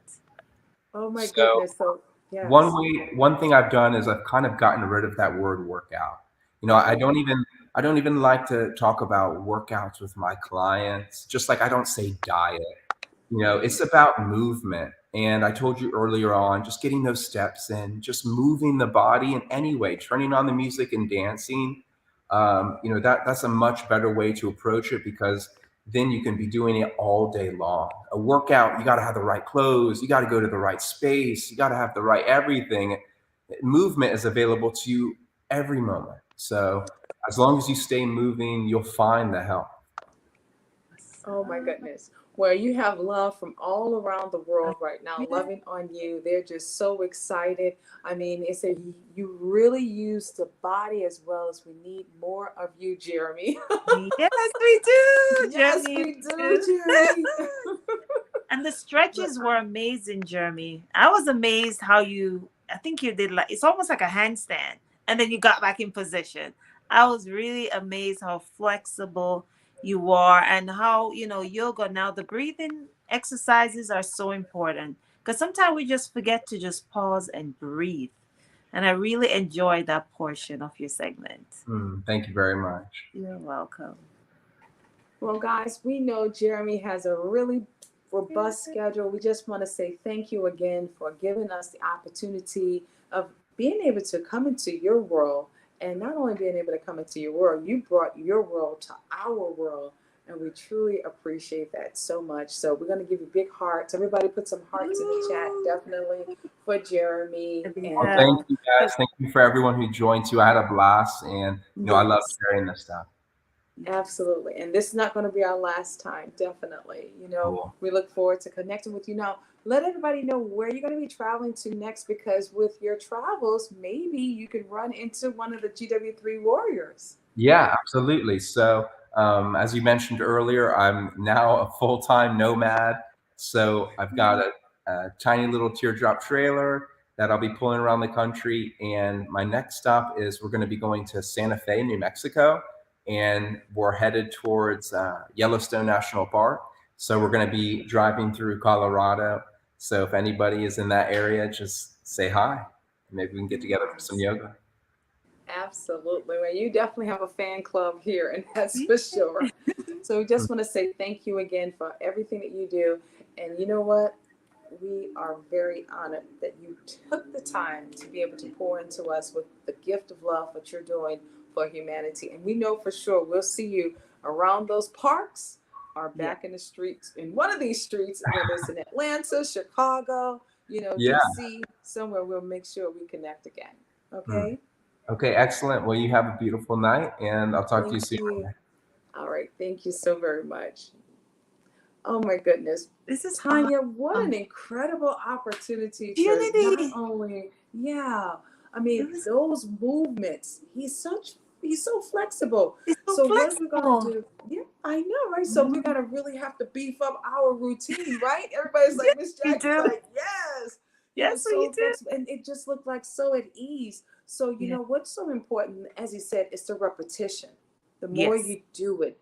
B: Oh my goodness. So yes.
E: One thing I've done is I've kind of gotten rid of that word workout. You know, I don't even like to talk about workouts with my clients, just like I don't say diet. You know, it's about movement. And I told you earlier on, just getting those steps in, just moving the body in any way, turning on the music and dancing. You know, that's a much better way to approach it, because then you can be doing it all day long. A workout, you got to have the right clothes. You got to go to the right space. You got to have the right everything. Movement is available to you every moment. So as long as you stay moving, you'll find the help.
B: Oh my goodness. Well, you have love from all around the world right now, loving on you. They're just so excited. I mean, it's a you really use the body as well as we need more of you, Jeremy.
C: Yes, we do.
B: Yes,
C: Jeremy.
B: we do, Jeremy.
C: And the stretches were amazing, Jeremy. I was amazed how I think you did it's almost like a handstand, and then you got back in position. I was really amazed how flexible you are, and how, yoga now, the breathing exercises are so important. Because sometimes we just forget to just pause and breathe. And I really enjoyed that portion of your segment.
E: Thank you very much.
C: You're welcome.
B: Well, guys, we know Jeremy has a really robust schedule. We just want to say thank you again for giving us the opportunity of being able to come into your world. And not only being able to come into your world, you brought your world to our world. And we truly appreciate that so much. So we're going to give you big hearts. Everybody put some hearts in the chat, definitely, for Jeremy. And
E: Well, thank you guys. Thank you for everyone who joined too. I had a blast, and I love sharing this stuff.
B: Absolutely. And this is not going to be our last time, definitely.
E: Cool.
B: We look forward to connecting with you. Now, let everybody know where you're going to be traveling to next, because with your travels, maybe you could run into one of the GW3 Warriors.
E: Yeah, absolutely. So, as you mentioned earlier, I'm now a full-time nomad. So I've got a tiny little teardrop trailer that I'll be pulling around the country. And my next stop is we're going to be going to Santa Fe, New Mexico, and we're headed towards Yellowstone National Park. So we're going to be driving through Colorado. So if anybody is in that area, just say hi. Maybe we can get together for some yoga.
B: Absolutely. Well, you definitely have a fan club here, and that's for sure. So we just want to say thank you again for everything that you do. And you know what? We are very honored that you took the time to be able to pour into us with the gift of love, what you're doing for humanity. And we know for sure we'll see you around those parks or back in the streets, in one of these streets, whether it's in Atlanta, Chicago, DC, somewhere. We'll make sure we connect again. Okay?
E: Okay, excellent. Well, you have a beautiful night, and I'll talk to you soon.
B: All right. Thank you so very much. Oh my goodness.
C: This is
B: Tanya, what an incredible opportunity to not only, I mean, those movements. He's so flexible. So what are we gonna do? Yeah, I know, right? So we're gonna really have to beef up our routine, right? Everybody's like, Miss Jackie's like, yes.
C: Yes, we do.
B: Flexible, and it just looked like so at ease. So you know what's so important, as he said, is the repetition. The more you do it,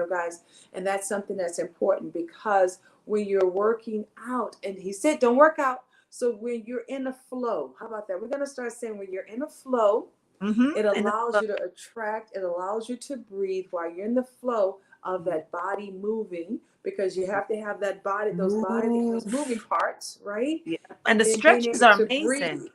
B: guys. And that's something that's important, because when you're working out, and he said, don't work out. So when you're in a flow, how about that? We're going to start saying when you're in a flow, it allows you to attract, it allows you to breathe while you're in the flow of that body moving, because you have to have that body, those moving parts, right?
C: Yeah. And the stretches are amazing.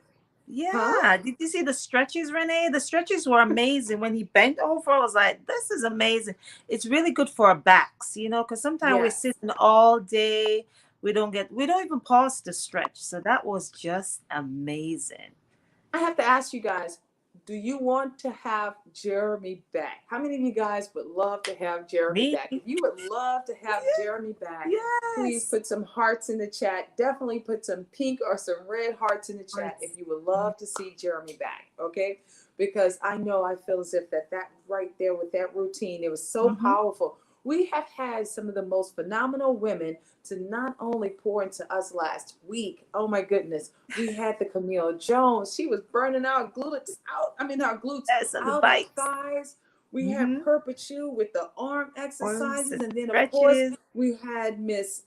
C: Yeah.
B: Huh?
C: Did you see the stretches, Renee? The stretches were amazing. When he bent over, I was like, this is amazing. It's really good for our backs, because sometimes we're sitting all day. We don't even pause to stretch. So that was just amazing.
B: I have to ask you guys, do you want to have Jeremy back? How many of you guys would love to have Jeremy back? If you would love to have Jeremy back, please put some hearts in the chat. Definitely put some pink or some red hearts in the chat if you would love to see Jeremy back, okay? Because I know, I feel as if that right there with that routine, it was so powerful. We have had some of the most phenomenal women to not only pour into us last week. Oh my goodness. We had the Camille Jones. She was burning our glutes out. Our glutes out of thighs. We had Perpetu with the arm exercises. And then of course we had Miss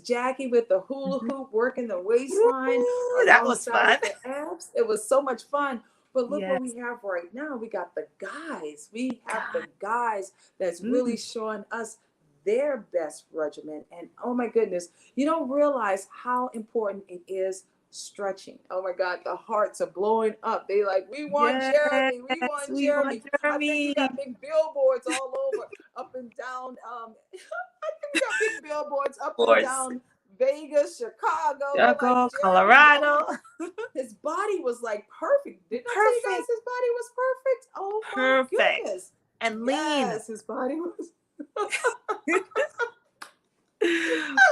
B: Jackie with the hula hoop working the waistline.
C: That was fun.
B: The abs. It was so much fun. But look what we have right now. We got the guys. We have the guys that's really showing us their best regimen. And oh my goodness, you don't realize how important it is stretching. Oh my God, the hearts are blowing up. They like, we want Jeremy. We want Jeremy. I think we got big billboards all over, up and down. I think we got big billboards up and down Vegas, Chicago,
C: Colorado.
B: His body was like perfect. Didn't I tell you guys his body was perfect? Oh my goodness.
C: And lean.
B: Yes, his body was. I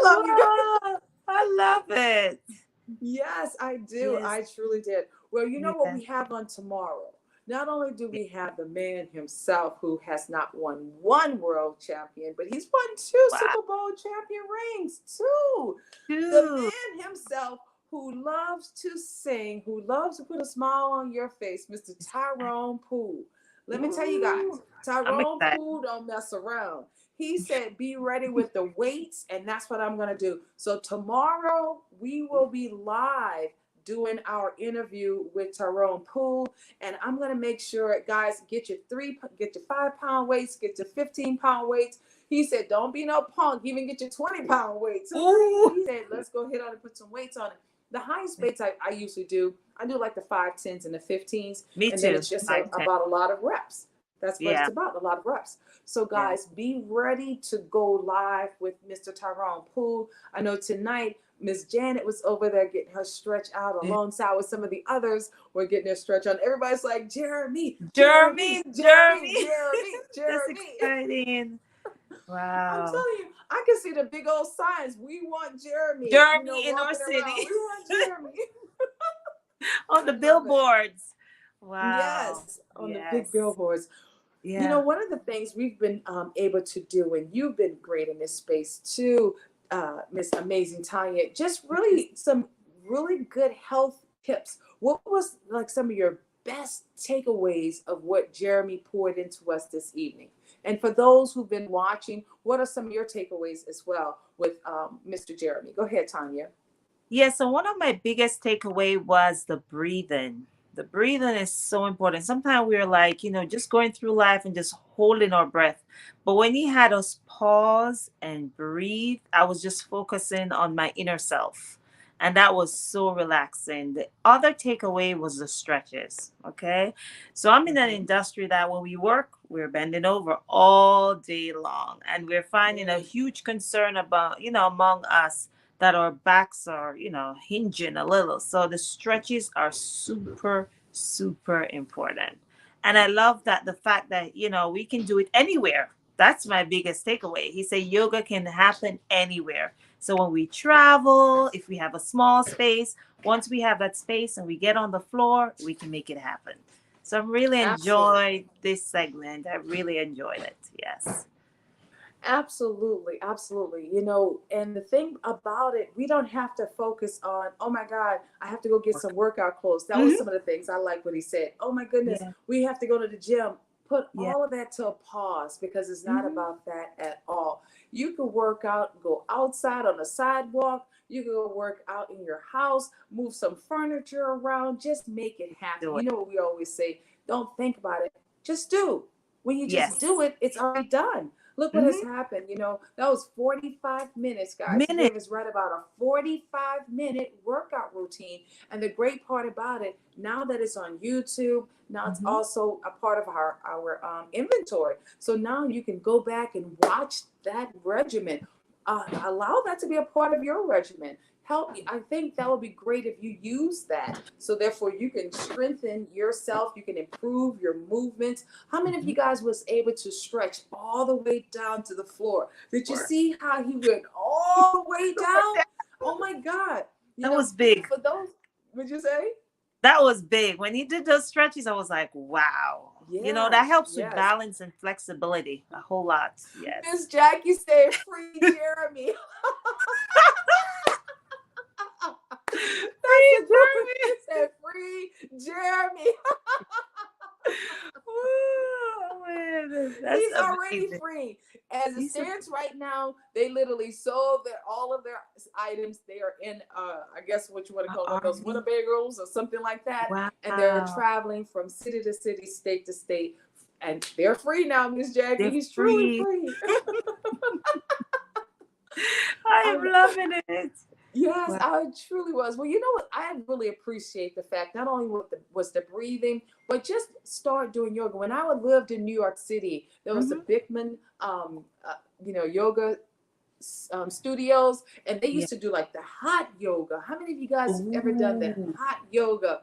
B: love you guys.
C: I love it.
B: Yes, I do. Yes. I truly did. Well, you know what we have on tomorrow? Not only do we have the man himself, who has not won one world champion, but he's won two Super Bowl champion rings, too. The man himself, who loves to sing, who loves to put a smile on your face, Mr. Tyrone Poole. Let me tell you guys, Tyrone Poole don't mess around. He said, be ready with the weights, and that's what I'm going to do. So tomorrow we will be live doing our interview with Tyrone Poole, and I'm going to make sure, guys, get your 5-pound weights, get your 15-pound weights. He said, don't be no punk, even get your 20-pound weights. He said, let's go ahead on and put some weights on it. The highest weights I usually do, I do like the 5-10s and the 15s.
C: Me
B: and
C: too.
B: then it's just about a lot of reps. That's what it's about, a lot of reps. So guys, be ready to go live with Mr. Tyrone Poole. I know tonight, Miss Janet was over there getting her stretch out alongside with some of the others were getting their stretch on. Everybody's like, Jeremy.
C: That's exciting. Wow.
B: I'm telling you, I can see the big old signs. We want Jeremy.
C: In our city.
B: We want Jeremy.
C: On the billboards. Wow.
B: Yes, on the big billboards.
C: Yeah.
B: One of the things we've been able to do, and you've been great in this space too, Miss Amazing Tanya, just really some really good health tips. What was like some of your best takeaways of what Jeremy poured into us this evening? And for those who've been watching, what are some of your takeaways as well with Mr. Jeremy? Go ahead, Tanya.
C: Yeah, so one of my biggest takeaway was the breathing. The breathing is so important. Sometimes we're like, just going through life and just holding our breath. But when he had us pause and breathe, I was just focusing on my inner self. And that was so relaxing. The other takeaway was the stretches. Okay. So I'm in an industry that when we work, we're bending over all day long. And we're finding a huge concern about, among us, that our backs are, hinging a little. So the stretches are super, super important. And I love that the fact that, we can do it anywhere. That's my biggest takeaway. He said yoga can happen anywhere. So when we travel, if we have a small space, once we have that space and we get on the floor, we can make it happen. So I really enjoyed this segment. I really enjoyed it. Yes.
B: Absolutely. And the thing about it, we don't have to focus on, oh my God, I have to go get some workout clothes. That was some of the things I like what he said. Oh my goodness, we have to go to the gym. Put all of that to a pause because it's not about that at all. You can work out, go outside on the sidewalk. You can go work out in your house, move some furniture around, just make it happen. You know what we always say, don't think about it, just do. When you just do it, it's already done. Look what has happened. That was 45 minutes, guys. He gave us right about a 45-minute workout routine. And the great part about it, now that it's on YouTube, now it's also a part of our inventory. So now you can go back and watch that regimen. Allow that to be a part of your regimen. I think that would be great if you use that. So therefore you can strengthen yourself. You can improve your movements. How many of you guys was able to stretch all the way down to the floor? Did you see how he went all the way down? Oh my God.
C: That was big.
B: For those, would you say?
C: That was big. When he did those stretches, I was like, wow. That helps with balance and flexibility a whole lot. Yes.
B: Miss Jackie said, free Jeremy. Free Jeremy. He's already free. As it stands right now, they literally sold all of their items. They are in, I guess what you want to call those Winnebagos or something like that.
C: Wow.
B: And they're traveling from city to city, state to state. And they're free now, Miss Jackie. He's truly free.
C: I am loving it.
B: Yes, I truly was. Well, you know what? I really appreciate the fact not only was the breathing, but just start doing yoga. When I lived in New York City, there was a Bickman, yoga studios, and they used to do like the hot yoga. How many of you guys have ever done that hot yoga?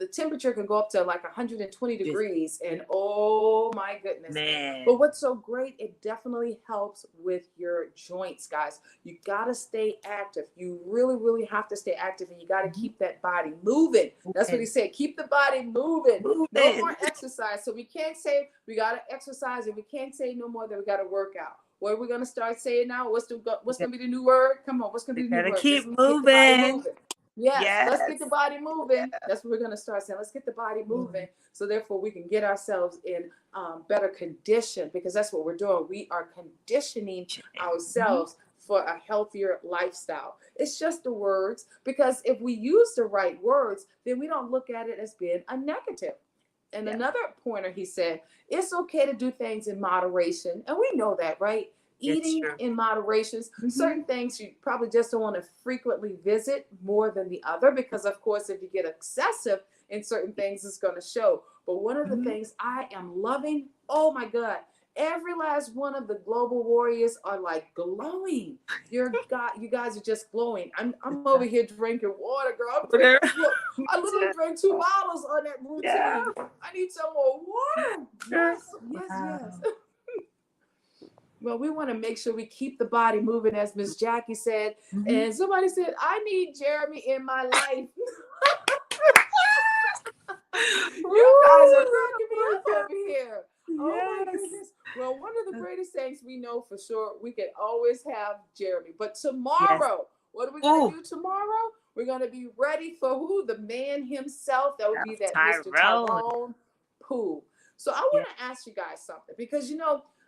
B: The temperature can go up to like 120 degrees, and oh my goodness.
C: Man.
B: But what's so great, it definitely helps with your joints, guys. You got to stay active. You really, really have to stay active, and you got to keep that body moving. That's what he said. Keep the body moving. No more exercise. So we can't say we got to exercise, and we can't say no more that we got to work out. What are we going to start saying now? What's going to be the new word? Come on. What's going to be the new word?
C: Keep moving.
B: Yes, let's get the
C: Yes.
B: body moving. That's what we're going to start saying. Let's get the body moving. So therefore we can get ourselves in better condition, because that's what we're doing. We are conditioning
C: Mhm.
B: ourselves for a healthier lifestyle. It's just the words, because if we use the right words, then we don't look at it as being a negative. And
C: Yeah,
B: another pointer, he said, it's okay to do things in moderation. And we know that, right?
C: it's
B: Eating
C: true.
B: in moderations,
C: Hmm.
B: certain things you probably just don't want to frequently visit more than the other, because of course, if you get excessive in certain things, it's going to show. But one of the
C: Hmm.
B: things I am loving, oh my God, every last one of the global warriors are like glowing. You guys are just glowing. I'm over here drinking water, girl. I'm
C: Water.
B: drinking. Look,
C: Me
B: I literally
C: too.
B: drank 2 bottles on that
C: Yeah.
B: routine. I need some more water. Yes, yes, yes.
C: Wow.
B: Well, we want to make sure we keep the body moving, as Miss Jackie said.
C: Mhm.
B: And somebody said, I need Jeremy in my life. You guys are cracking me
C: Oh
B: up
C: my God.
B: over here. Oh my
C: Yes.
B: goodness. Well, one of the greatest things we know for sure, we can always have Jeremy. But
C: Yes.
B: tomorrow, what are we going to
C: Oh,
B: do tomorrow? We're going to be ready for who? The man himself. That would be that Mr.
C: Tyrone.
B: Tyrone Poole. So I
C: Yeah.
B: want to ask you guys something, because,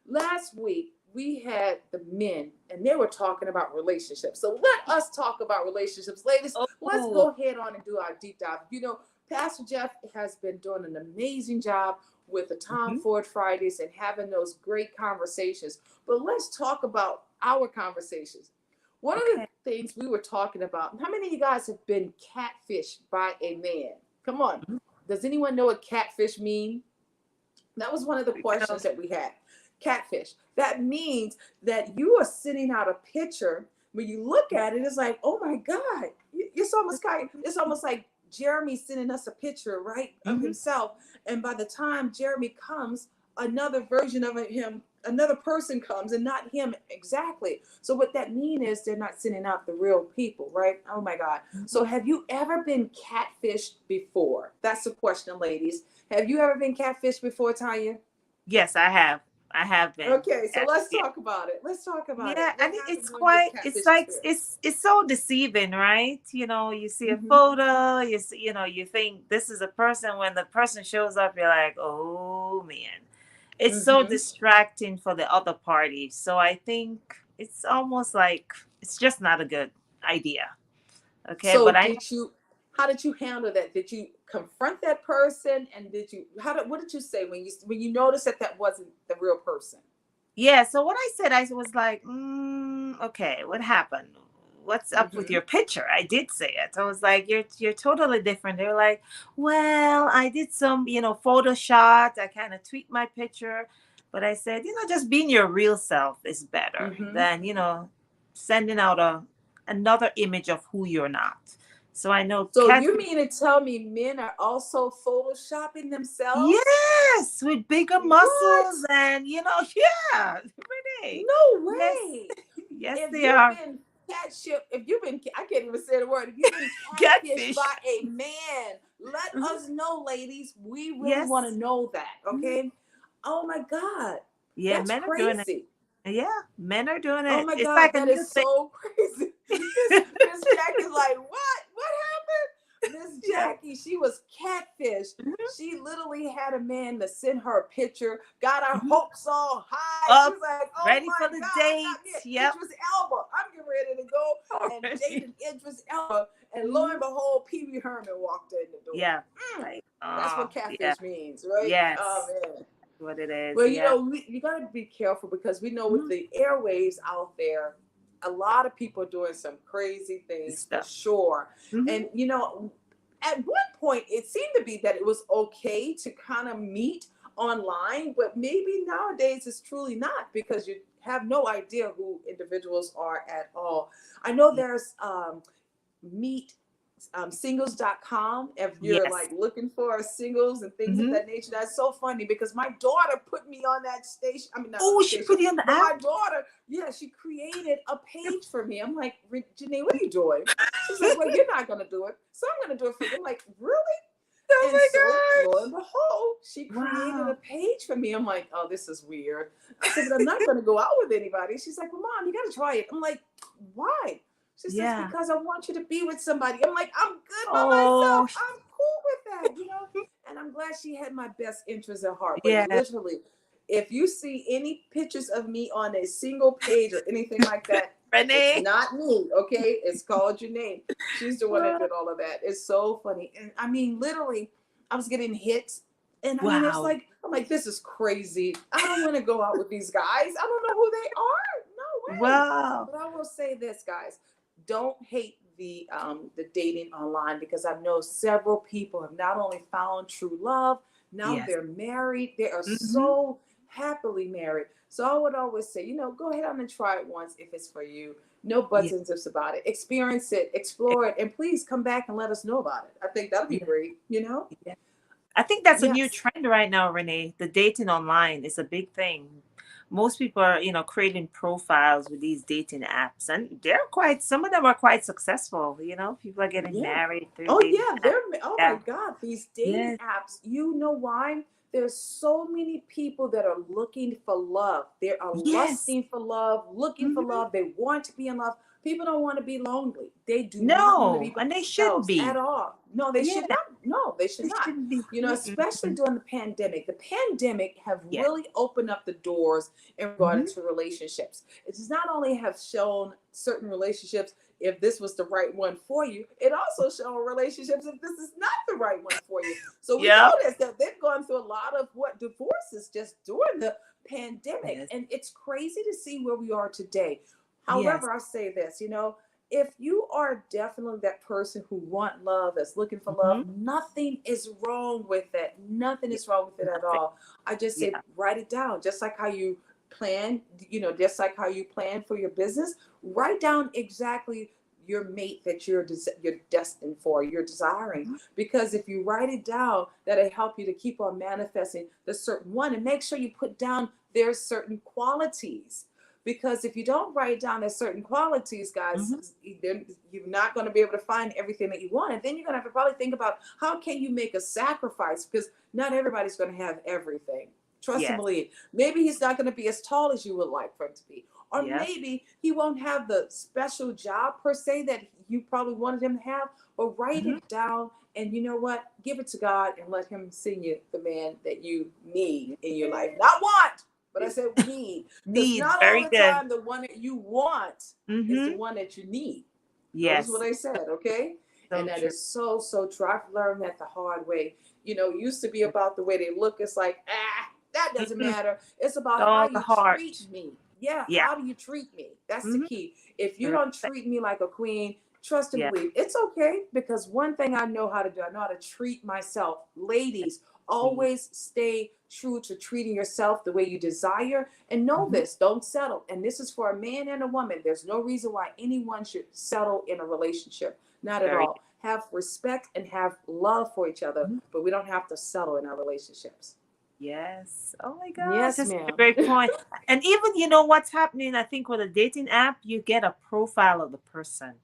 B: last week we had the men and they were talking about relationships. So let us talk about relationships. Ladies, let's
C: Oh,
B: go ahead on and do our deep dive. Pastor Jeff has been doing an amazing job with the Tom
C: mhm.
B: Ford Fridays and having those great conversations. But let's talk about our conversations. One of the
C: Okay.
B: things we were talking about, how many of you guys have been catfished by a man? Come on.
C: Mhm.
B: Does anyone know what catfish mean? That was one of the
C: Girl.
B: questions that we had. Catfish. That means that you are sending out a picture. When you look at it, it's like, oh my God. It's almost like Jeremy sending us a picture, right, of
C: Mhm.
B: himself. And by the time Jeremy comes, another version of him, another person comes, and not him exactly. So what that means is they're not sending out the real people, right? Oh my God. So have you ever been catfished before? That's the question, ladies. Have you ever been catfished before, Tanya?
C: Yes, I have. I have been.
B: Okay, so
C: Yes.
B: let's
C: Yeah.
B: talk about it. Let's talk about it.
C: Yeah,
B: What
C: and
B: happened
C: it's
B: during your
C: quite, it's
B: catfish
C: like
B: experience?
C: it's so deceiving, right? You see a
B: Mm-hmm.
C: photo, you think this is a person. When the person shows up, you're like, oh man. It's so
B: Mm-hmm.
C: distracting for the other party. So I think it's almost like it's just not a good idea. Okay,
B: So
C: but I
B: how did you handle that? Did you confront that person, and what did you say when you noticed that that wasn't the real person?
C: yeah, so what I said, I was like, okay, what happened? What's up with
B: Mm-hmm.
C: your picture? I did say it. I was like, you're totally different. They're like, well, I did some, Photoshop. I kind of tweaked my picture, but I said, just being your real self is better
B: Mm-hmm.
C: than, sending out another image of who you're not. So I know
B: So
C: cat.
B: you mean to tell me men are also photoshopping themselves?
C: Yes, with bigger
B: What?
C: muscles and yeah, Renee.
B: No
C: Yes,
B: way.
C: yes,
B: If
C: they
B: you've
C: are.
B: been I can't even say the word. If you've been catfished
C: Catfish.
B: by a man, let
C: Mhm.
B: us know, ladies. We really want to
C: Yes.
B: know that.
C: Mhm.
B: Okay. Oh my God.
C: Yeah,
B: That's
C: men are doing it.
B: crazy.
C: Yeah, men are doing
B: Oh
C: it.
B: my
C: It's
B: God.
C: like a
B: That
C: new
B: is
C: thing.
B: so crazy. Miss Jackie's like, what? What happened? Miss
C: Yeah.
B: Jackie, she was catfished.
C: Mhm.
B: She literally had a man to send her a picture, got her
C: Mhm.
B: hopes all high. She's
C: Up,
B: like, oh
C: ready
B: my
C: for the
B: God, I
C: date.
B: got me an
C: Yep.
B: Idris Elba. I'm getting ready to go and date
C: Already.
B: an Idris Elba. And lo and
C: Mhm.
B: behold, Pee Wee Herman walked in the door.
C: Yeah.
B: Mm,
C: Like,
B: that's
C: oh,
B: what
C: yeah.
B: catfish means, right? Oh
C: Yes.
B: man.
C: That's what it is.
B: Well,
C: Yeah.
B: you got to be careful, because we know with
C: Mhm.
B: the airwaves out there, a lot of people are doing some crazy things for
C: Stuff.
B: sure.
C: Mhm.
B: And, at one point, it seemed to be that it was okay to kind of meet online, but maybe nowadays it's truly not, because you have no idea who individuals are at all. I know
C: Yeah.
B: there's meet singles.com if you're
C: Yes.
B: like looking for singles and things of
C: Mhm.
B: that nature. That's so funny, because my daughter put me on that station. I mean, not
C: Oh, she
B: station,
C: put you on the
B: but my
C: app.
B: daughter, yeah, she created a page for me. I'm like, Janae, what are you doing? She's like, well, you're not going to do it, so I'm going to do it for you. I'm like, really?
C: Oh
B: And so,
C: my
B: lo and behold, she
C: gosh.
B: created
C: Wow.
B: a page for me. I'm like, oh, this is weird. I said, but I'm not going to go out with anybody. She's like, well, Mom, you got to try it. I'm like, why? She says,
C: Yeah.
B: because I want you to be with somebody. I'm like, I'm good by
C: Oh,
B: myself. I'm cool with that, you know? And I'm glad she had my best interest at heart. But
C: yeah.
B: literally, if you see any pictures of me on a single page or anything like that, it's
C: Renee.
B: not me, okay? It's called your name. She's the one that did all of that. It's so funny. And I mean, literally, I was getting hit. And I mean, it's
C: Wow.
B: like, I'm like, this is crazy. I don't want to go out with these guys. I don't know who they are. No way.
C: Wow.
B: But I will say this, guys, don't hate the dating online, because I know several people have not only found true love, now
C: Yes.
B: they're married. They are
C: Mhm.
B: so happily married. So I would always say, you know, go ahead on and try it once if it's for you. No buts
C: Yeah.
B: and ifs about it. Experience it, explore it, and please come back and let us know about it. I think that'd be
C: Yeah.
B: great, you know?
C: Yeah. I think that's a new
B: Yes.
C: trend right now, Renee. The dating online is a big thing. Most people are, creating profiles with these dating apps, and some of them are quite successful. People are getting
B: Yeah.
C: married through
B: Oh
C: dating
B: yeah,
C: apps.
B: oh my
C: Yeah.
B: God, these dating
C: Yes.
B: apps, you know why? There's so many people that are looking for love. They are
C: Yes.
B: lusting for love, looking for
C: Mhm.
B: love. They want to be in love. People don't want to be lonely. They do not want to be
C: No,
B: by
C: and they shouldn't
B: themselves
C: be.
B: at all. No, they
C: Yeah,
B: should not. No, they should
C: they
B: not.
C: shouldn't be.
B: You know, especially
C: Mm-mm.
B: during the pandemic. The pandemic have
C: Yeah.
B: really opened up the doors in regard
C: Mhm.
B: to relationships. It does not only have shown certain relationships if this was the right one for you, it also shows relationships if this is not the right one for you. So we
C: Yeah.
B: noticed that they've gone through a lot of divorces just during the pandemic.
C: Yes.
B: And it's crazy to see where we are today.
C: Yes.
B: However, I say this, if you are definitely that person who want love, that's looking for love,
C: Mhm.
B: nothing is wrong with it. Nothing
C: Yeah.
B: is wrong with it at
C: Nothing.
B: all. I just say
C: Yeah.
B: write it down, just like how you plan, just like how you plan for your business. Write down exactly your mate that you're destined for, you're desiring.
C: Mhm.
B: Because if you write it down, that'll help you to keep on manifesting the certain one, and make sure you put down their certain qualities. Because if you don't write down their certain qualities, guys,
C: Mhm.
B: then you're not going to be able to find everything that you want. And then you're going to have to probably think about, how can you make a sacrifice? Because not everybody's going to have everything. Trust and
C: Yes.
B: believe. Maybe he's not going to be as tall as you would like for him to be. Or
C: Yep.
B: maybe he won't have the special job per se that you probably wanted him to have. But write
C: Mhm.
B: it down, and you know what? Give it to God and let him send you the man that you need in your life. Not want, but I said need. Because
C: Need.
B: not all
C: Very
B: the
C: good.
B: time the one that you want is the
C: Mhm.
B: one that you need. Notice what
C: Yes.
B: I said, okay? And
C: So
B: that
C: true.
B: is so, so true. I've learned that the hard way. It used to be about the way they look. It's like, that doesn't
C: Mhm.
B: matter. It's about how
C: All the
B: you treat
C: heart.
B: me. Yeah,
C: Yeah.
B: how do you treat me? That's the
C: Mhm.
B: key. If you
C: The
B: don't
C: respect.
B: treat me like a queen, trust and
C: Yeah.
B: believe. It's okay, because one thing I know how to do, I know how to treat myself. Ladies,
C: Yeah.
B: always stay true to treating yourself the way you desire. And know
C: Mhm.
B: this, don't settle. And this is for a man and a woman. There's no reason why anyone should settle in a relationship. Not at
C: Very
B: all. Have respect and have love for each other,
C: good.
B: but we don't have to settle in our relationships.
C: Yes. Oh my gosh,
B: Yes,
C: that's a
B: ma'am.
C: great point. And even what's happening, I think with a dating app, you get a profile of the person.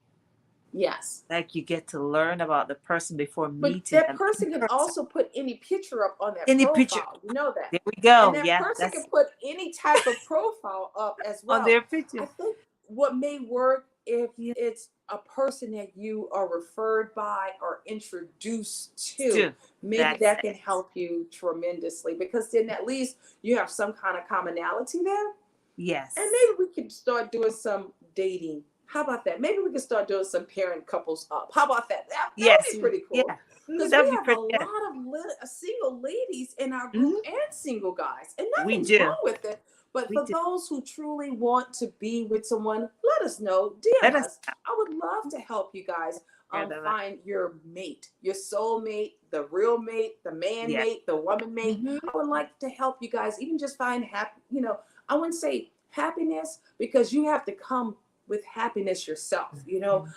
B: Yes.
C: Like you get to learn about the person before
B: But
C: meeting
B: that
C: them in
B: person can
C: person.
B: also put any picture up on that
C: Any picture.
B: profile. You know that.
C: There we
B: And
C: go.
B: that
C: Yeah,
B: person can
C: that's
B: put any type of profile up as
C: on
B: well.
C: their
B: I
C: picture.
B: think what may work, if
C: Yeah.
B: it's a person that you are referred by or introduced to,
C: Too.
B: maybe
C: That's
B: that
C: it.
B: can help you tremendously, because then at least you have some kind of commonality there. And
C: Yes.
B: maybe we could start doing some dating. How about that? Maybe we could start doing some pairing couples up. How about that? That would
C: Yes.
B: be pretty
C: Yeah.
B: cool. Because we
C: That'd be
B: have a
C: pretty good.
B: lot of single ladies in our group,
C: Hmm.
B: and single guys. And
C: We
B: nothing's
C: do.
B: wrong with it. But
C: We
B: for
C: do.
B: those who truly want to be with someone, let us know. DM
C: Let us
B: us. I would love to help you guys
C: hear them.
B: find your mate, your soul mate, the real mate, the man
C: Yeah.
B: mate, the woman mate.
C: Hmm.
B: I would like to help you guys even just find happy, I wouldn't say happiness, because you have to come with happiness yourself.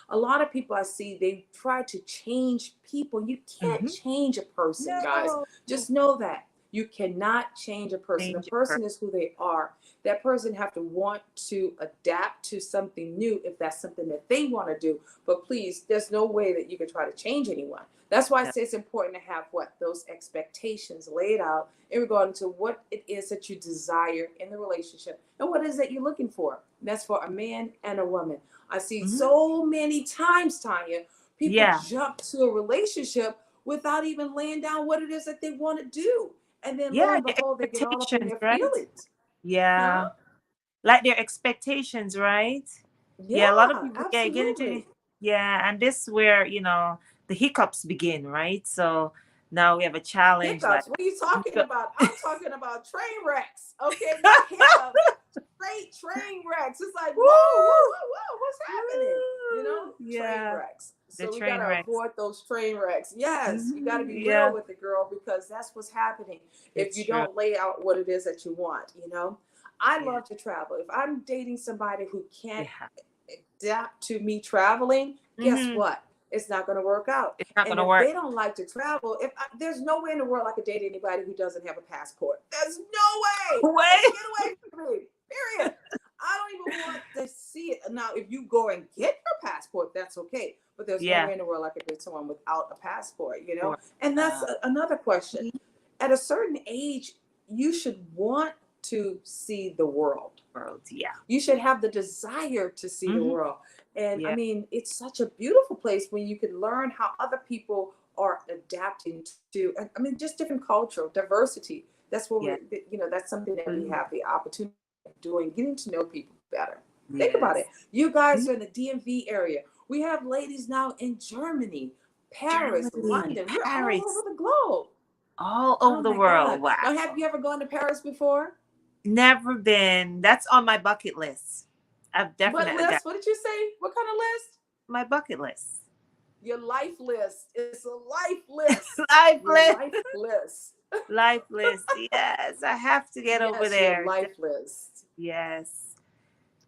B: A lot of people I see, they try to change people. You can't
C: Hmm.
B: change a person, guys.
C: No.
B: Just know that you cannot change a person. A
C: Change it
B: person
C: first.
B: is who they are. That person have to want to adapt to something new if that's something that they want to do. But please, there's no way that you can try to change anyone. That's why I say it's important to have those expectations laid out in regard to what it is that you desire in the relationship and what it is that you're looking for. And that's for a man and a woman. I see
C: Mhm.
B: so many times, Tanya, people
C: Yeah.
B: jump to a relationship without even laying down what it is that they want to do. And then lo
C: Yeah,
B: and
C: their
B: behold, they get all up in
C: expectations,
B: their
C: right?
B: feelings. Huh?
C: Yeah. Like their expectations, right? Yeah, a lot of
B: Yeah,
C: people get into,
B: absolutely.
C: yeah, and this is where, the hiccups begin, right? So now we have a challenge like
B: Hiccups. What are you talking
C: hiccup.
B: about? I'm talking about train wrecks. Okay, not hiccups. Straight train wrecks. It's like, whoa, whoa,
C: Woo!
B: whoa, whoa, what's happening? You know,
C: Woo!
B: train
C: Yeah,
B: wrecks.
C: the
B: So we
C: train
B: gotta
C: wrecks.
B: avoid those train wrecks. Yes, you gotta be real
C: Yeah,
B: with the girl because that's what's happening if
C: it's
B: you
C: true.
B: don't lay out what it is that you want, you know. I
C: Yeah,
B: love to travel. If I'm dating somebody who can't
C: yeah.
B: adapt to me traveling, guess
C: Hmm.
B: what? It's not going to work out.
C: It's not
B: And
C: gonna
B: if
C: work.
B: they don't like to travel, there's no way in the world I could date anybody who doesn't have a passport. There's no way. Like,
C: Wait.
B: get away from me. Period. I don't even want to see it. Now, if you go and get your passport, that's okay. But there's no
C: Yeah.
B: way in the world I could date someone without a passport, you know?
C: Work.
B: And that's
C: Uh,
B: another question. At a certain age, you should want to see the world.
C: world. Yeah.
B: You should have the desire to see the
C: Hmm.
B: world. And I
C: Yeah.
B: mean, it's such a beautiful place when you can learn how other people are adapting to, I mean, just different cultural diversity. That's what
C: Yeah.
B: that's something that we
C: Mm.
B: have the opportunity of doing, getting to know people better. Think about
C: Yes.
B: it. You guys
C: Mhm.
B: are in the DMV area. We have ladies now in Germany, Paris,
C: Germany,
B: London. We're all over
C: Paris,
B: the globe.
C: all
B: Oh
C: over the
B: my
C: world.
B: God.
C: Wow.
B: Now, have you ever gone to Paris before?
C: Never been. That's on my bucket list. I've
B: What
C: definitely got
B: list? What did you say? What kind of list?
C: my bucket list.
B: Your life list. It's a life list.
C: Life
B: Your
C: list.
B: life list.
C: Life list. Yes, I have to get over
B: Yes, your
C: there.
B: life list.
C: Yes,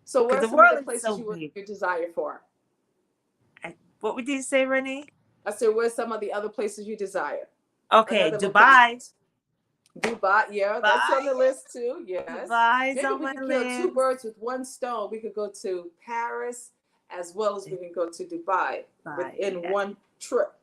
B: So, what
C: because
B: are
C: the
B: some of the
C: world is
B: places
C: so big.
B: you desire for?
C: What would you say, Renee?
B: I said, where's some of the other places you desire?
C: Okay,
B: Another
C: Dubai.
B: locations. Dubai, yeah, that's on the
C: Dubai.
B: list too. Yes.
C: Dubai is
B: Maybe
C: on
B: we
C: my
B: could kill two
C: list.
B: birds with one stone. We could go to Paris as well as we can go to Dubai
C: Dubai.
B: within
C: Yeah.
B: one trip.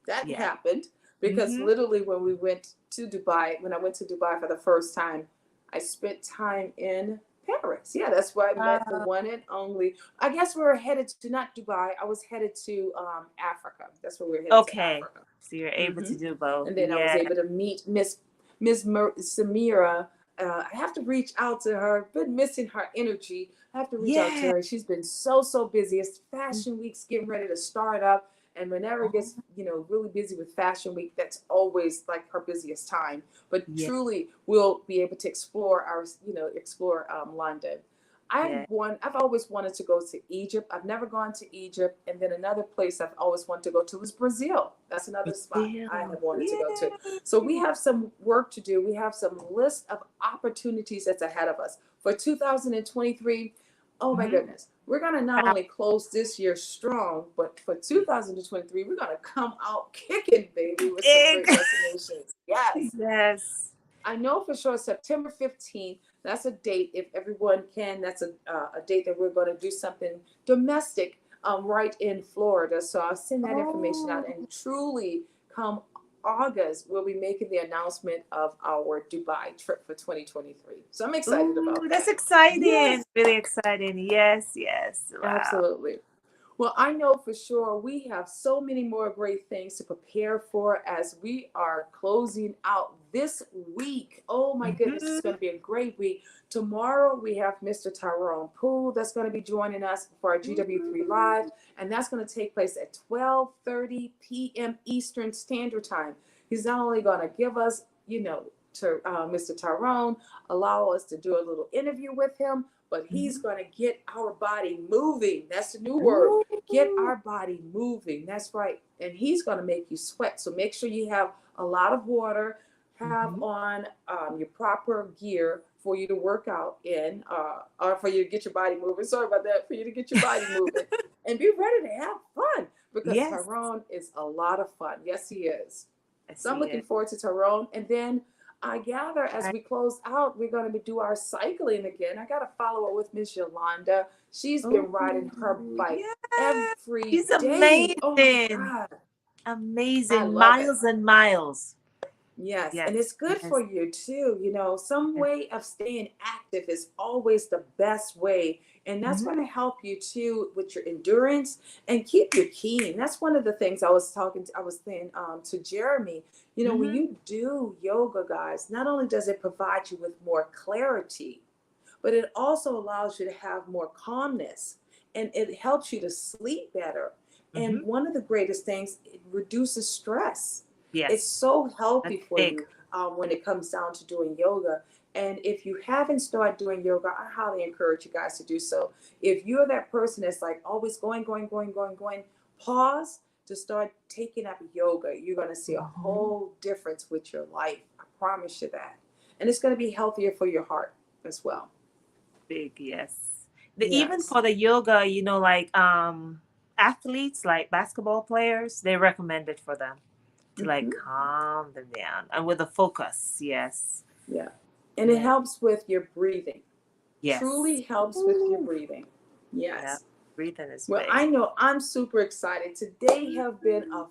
B: That
C: Yeah.
B: happened because
C: Mm-hmm.
B: literally when we went to Dubai, when I went to Dubai for the first time, I spent time in Paris. Yeah, that's where I met the one and only. I guess we were headed to not Dubai. I was headed to Africa. That's where we were headed to
C: Okay,
B: Africa.
C: so you're able to do both.
B: And then I was
C: Yeah.
B: able to meet Miss Samira. I have to reach out to her. I've been missing her energy. I have to reach out to
C: Yeah.
B: her. She's been so busy. It's Fashion Week's getting ready to start up. And whenever it gets, really busy with Fashion Week, that's always like her busiest time. But
C: Yeah.
B: truly, we'll be able to explore London.
C: Yeah.
B: I've always wanted to go to Egypt. I've never gone to Egypt. And then another place I've always wanted to go to is Brazil. That's another spot I have wanted to go to. So we have some work to do. We have some list of opportunities that's ahead of us. For 2023, oh my goodness, we're going to not only close this year strong, but for 2023, we're going to come out kicking, baby, with some great
C: Big.
B: destinations. Yes.
C: Yes.
B: I know for sure September 15th, that's a date, if everyone can, that's a date that we're going to do something domestic right in Florida. So I'll send that information out. And truly, come August, we'll be making the announcement of our Dubai trip for 2023. So I'm excited about
C: Ooh,
B: that.
C: that's exciting.
B: Yes,
C: Really exciting. Yes, yes. Wow.
B: absolutely. Well, I know for sure we have so many more great things to prepare for as we are closing out this week. Oh my goodness, it's going to be a great week. Tomorrow we have Mr. Tyrone Poole that's going to be joining us for our GW3 Live, and that's going to take place at 12:30 p.m. Eastern Standard Time. He's not only going to give us, Mr. Tyrone, allow us to do a little interview with him, but he's going to get our body moving. That's the new word. Get our body moving. That's right. And he's going to make you sweat. So make sure you have a lot of water, have on your proper gear for you to work out in, or for you to get your body moving. Sorry about that. For you to get your body moving and be ready to have fun because
C: Yes.
B: Tyrone is a lot of fun. Yes, he is.
C: I
B: So I'm
C: see
B: looking
C: it.
B: forward to Tyrone. And then I gather as we close out, we're going to do our cycling again. I got to follow up with Miss Yolanda. She's been riding her bike
C: Yes.
B: every
C: She's
B: day. Oh my
C: amazing.
B: God. I
C: Amazing.
B: love it.
C: Miles and miles.
B: Yes.
C: Yes.
B: And it's good
C: Yes.
B: for you too. Some
C: Yes.
B: way of staying active is always the best way And that's
C: Mhm.
B: going to help you too with your endurance and keep you keen. That's one of the things I was saying to Jeremy. You know, when
C: Mhm.
B: you do yoga, guys, not only does it provide you with more clarity, but it also allows you to have more calmness, and it helps you to sleep better. And
C: Mhm.
B: one of the greatest things, it reduces stress. It's
C: Yes,
B: so healthy
C: that's
B: for
C: big.
B: you when it comes down to doing yoga. And if you haven't started doing yoga, I highly encourage you guys to do so. If you're that person that's like always going, pause to start taking up yoga. You're going to see a
C: Mhm.
B: whole difference with your life. I promise you that. And it's going to be healthier for your heart as well.
C: Big, yes. Even
B: Yes.
C: for the yoga, like athletes, like basketball players, they recommend it for them to like
B: Hmm.
C: calm them down and with a focus. Yes.
B: Yeah. And it
C: Yeah.
B: helps with your breathing.
C: Yes.
B: Truly helps with your
C: Ooh.
B: breathing.
C: Yeah.
B: Yes.
C: Breathing is
B: Well,
C: big.
B: I know I'm super excited. Today have been a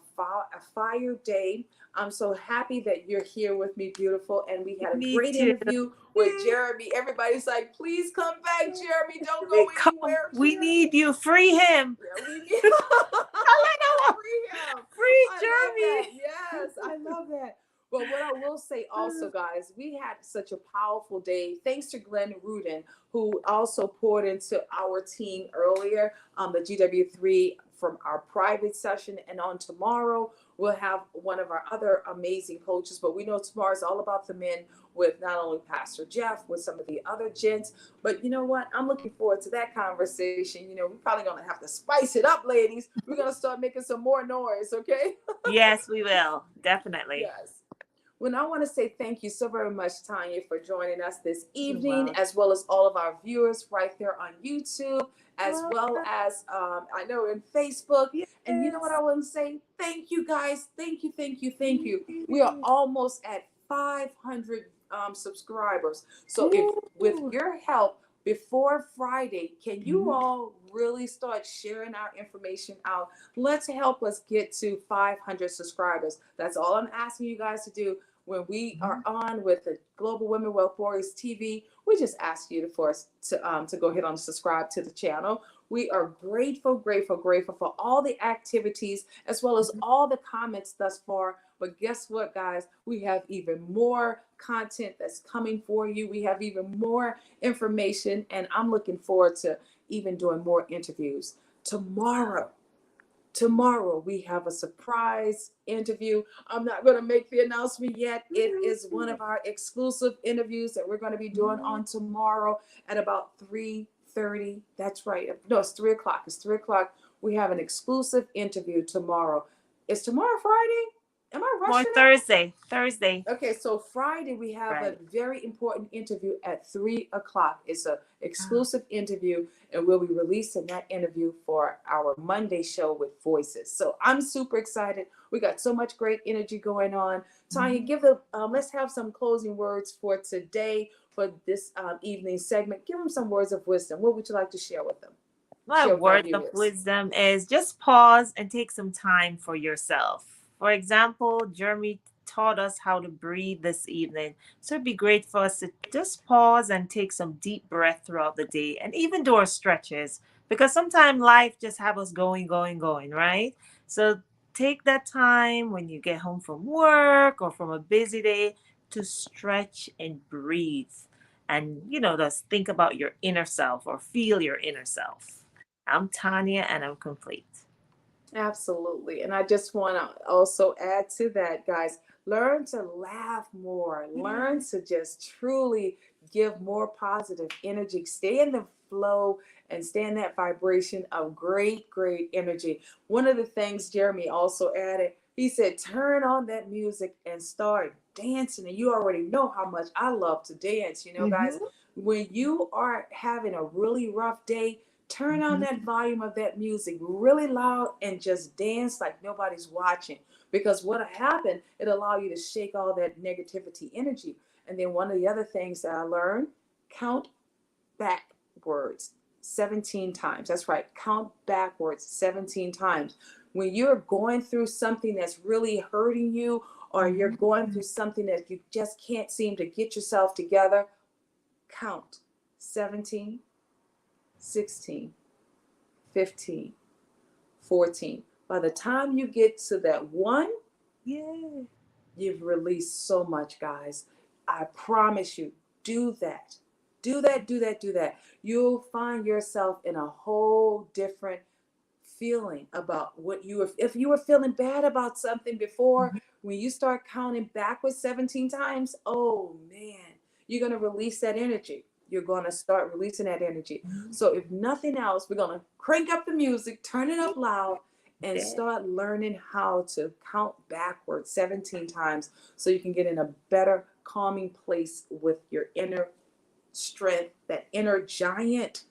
B: fire day. I'm so happy that you're here with me, beautiful. And we had a
C: Me
B: great
C: too.
B: interview with Jeremy. Everybody's like, please come back, Jeremy. Don't go
C: Come,
B: anywhere,
C: we
B: Jeremy.
C: need you. Free him.
B: Yeah, we need free him.
C: Free
B: I love that.
C: Jeremy.
B: Yes, I love that. But what I will say also, guys, we had such a powerful day. Thanks to Glenn Rudin, who also poured into our team earlier on the GW3 from our private session. And on tomorrow, we'll have one of our other amazing coaches. But we know tomorrow is all about the men with not only Pastor Jeff, with some of the other gents. But you know what? I'm looking forward to that conversation. You know, we're probably going to have to spice it up, ladies. We're going to start making some more noise, okay?
C: Yes, we will. Definitely.
B: Yes. Well, I want to say thank you so very much, Tanya, for joining us this
C: You're
B: evening,
C: welcome.
B: as well as all of our viewers right there on YouTube, as well as I know in Facebook. And you know what I
C: Yes.
B: want to say? Thank you, guys. Thank you. We are almost at 500 subscribers. So if with
C: Ooh.
B: your help, before Friday, can you
C: Mhm.
B: all really start sharing our information out? Let's help us get to 500 subscribers. That's all I'm asking you guys to do. When we are on with the Global Women Wealth Warriors TV, we just ask you to go ahead and subscribe to the channel. We are grateful for all the activities as well as all the comments thus far. But guess what, guys? We have even more content that's coming for you. We have even more information, and I'm looking forward to even doing more interviews. Tomorrow we have a surprise interview. I'm not going to make the announcement yet. It is one of our exclusive interviews that we're going to be doing on tomorrow at about 3:30. That's right. No, it's 3 o'clock. It's 3 o'clock. We have an exclusive interview tomorrow. Is tomorrow Friday? Am I
C: More
B: rushing it?
C: Thursday. Thursday.
B: Okay, so Friday we have a
C: Right.
B: very important interview at 3 o'clock. It's an
C: Oh.
B: exclusive interview, and we'll be releasing that interview for our Monday show with Voices. So I'm super excited. We got so much great energy going on. Tanya,
C: Mhm.
B: give the let's have some closing words for today for this evening segment. Give them some words of wisdom. What would you like to share with them?
C: My
B: Share with our
C: word of
B: viewers.
C: wisdom is just pause and take some time for yourself. For example, Jeremy taught us how to breathe this evening. So it'd be great for us to just pause and take some deep breath throughout the day and even do our stretches because sometimes life just have us going, right? So take that time when you get home from work or from a busy day to stretch and breathe and just think about your inner self or feel your inner self. I'm Tanya and I'm complete.
B: Absolutely. And I just want to also add to that, guys, learn to laugh more, learn to just truly give more positive energy, stay in the flow and stay in that vibration of great energy. One of the things Jeremy also added, he said, turn on that music and start dancing. And you already know how much I love to dance. You know, guys,
C: Mm-hmm.
B: when you are having a really rough day, turn on
C: Mm-hmm.
B: that volume of that music really loud and just dance like nobody's watching. Because what happened, it allow you to shake all that negativity energy. And then one of the other things that I learned, count backwards 17 times. That's right, count backwards 17 times. When you're going through something that's really hurting you, or you're going
C: Mm-hmm.
B: through something that you just can't seem to get yourself together, count 17, 16, 15, 14. By the time you get to that 1,
C: Yeah.
B: you've released so much, guys. I promise you, do that. Do that, do that, do that. You'll find yourself in a whole different feeling about what you were, if you were feeling bad about something before, when you start counting backwards 17 times, oh man, you're going to release that energy. You're going to start releasing that energy. So if nothing else, we're going to crank up the music, turn it up loud, and start learning how to count backwards 17 times so you can get in a better calming place with your inner strength, that inner giant,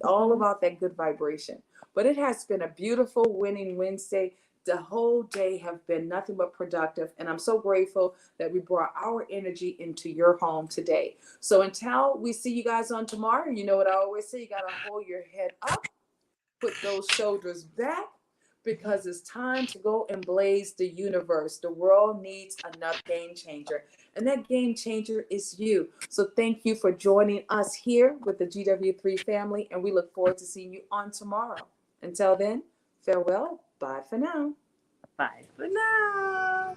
B: all about that good vibration. But it has been a beautiful winning Wednesday. The whole day have been nothing but productive. And I'm so grateful that we brought our energy into your home today. So until we see you guys on tomorrow, you know what I always say, you got to hold your head up, put those shoulders back, because it's time to go and blaze the universe. The world needs another game changer. And that game changer is you. So thank you for joining us here with the GW3 family. And we look forward to seeing you on tomorrow. Until then, farewell. Bye for now.
C: Bye for now.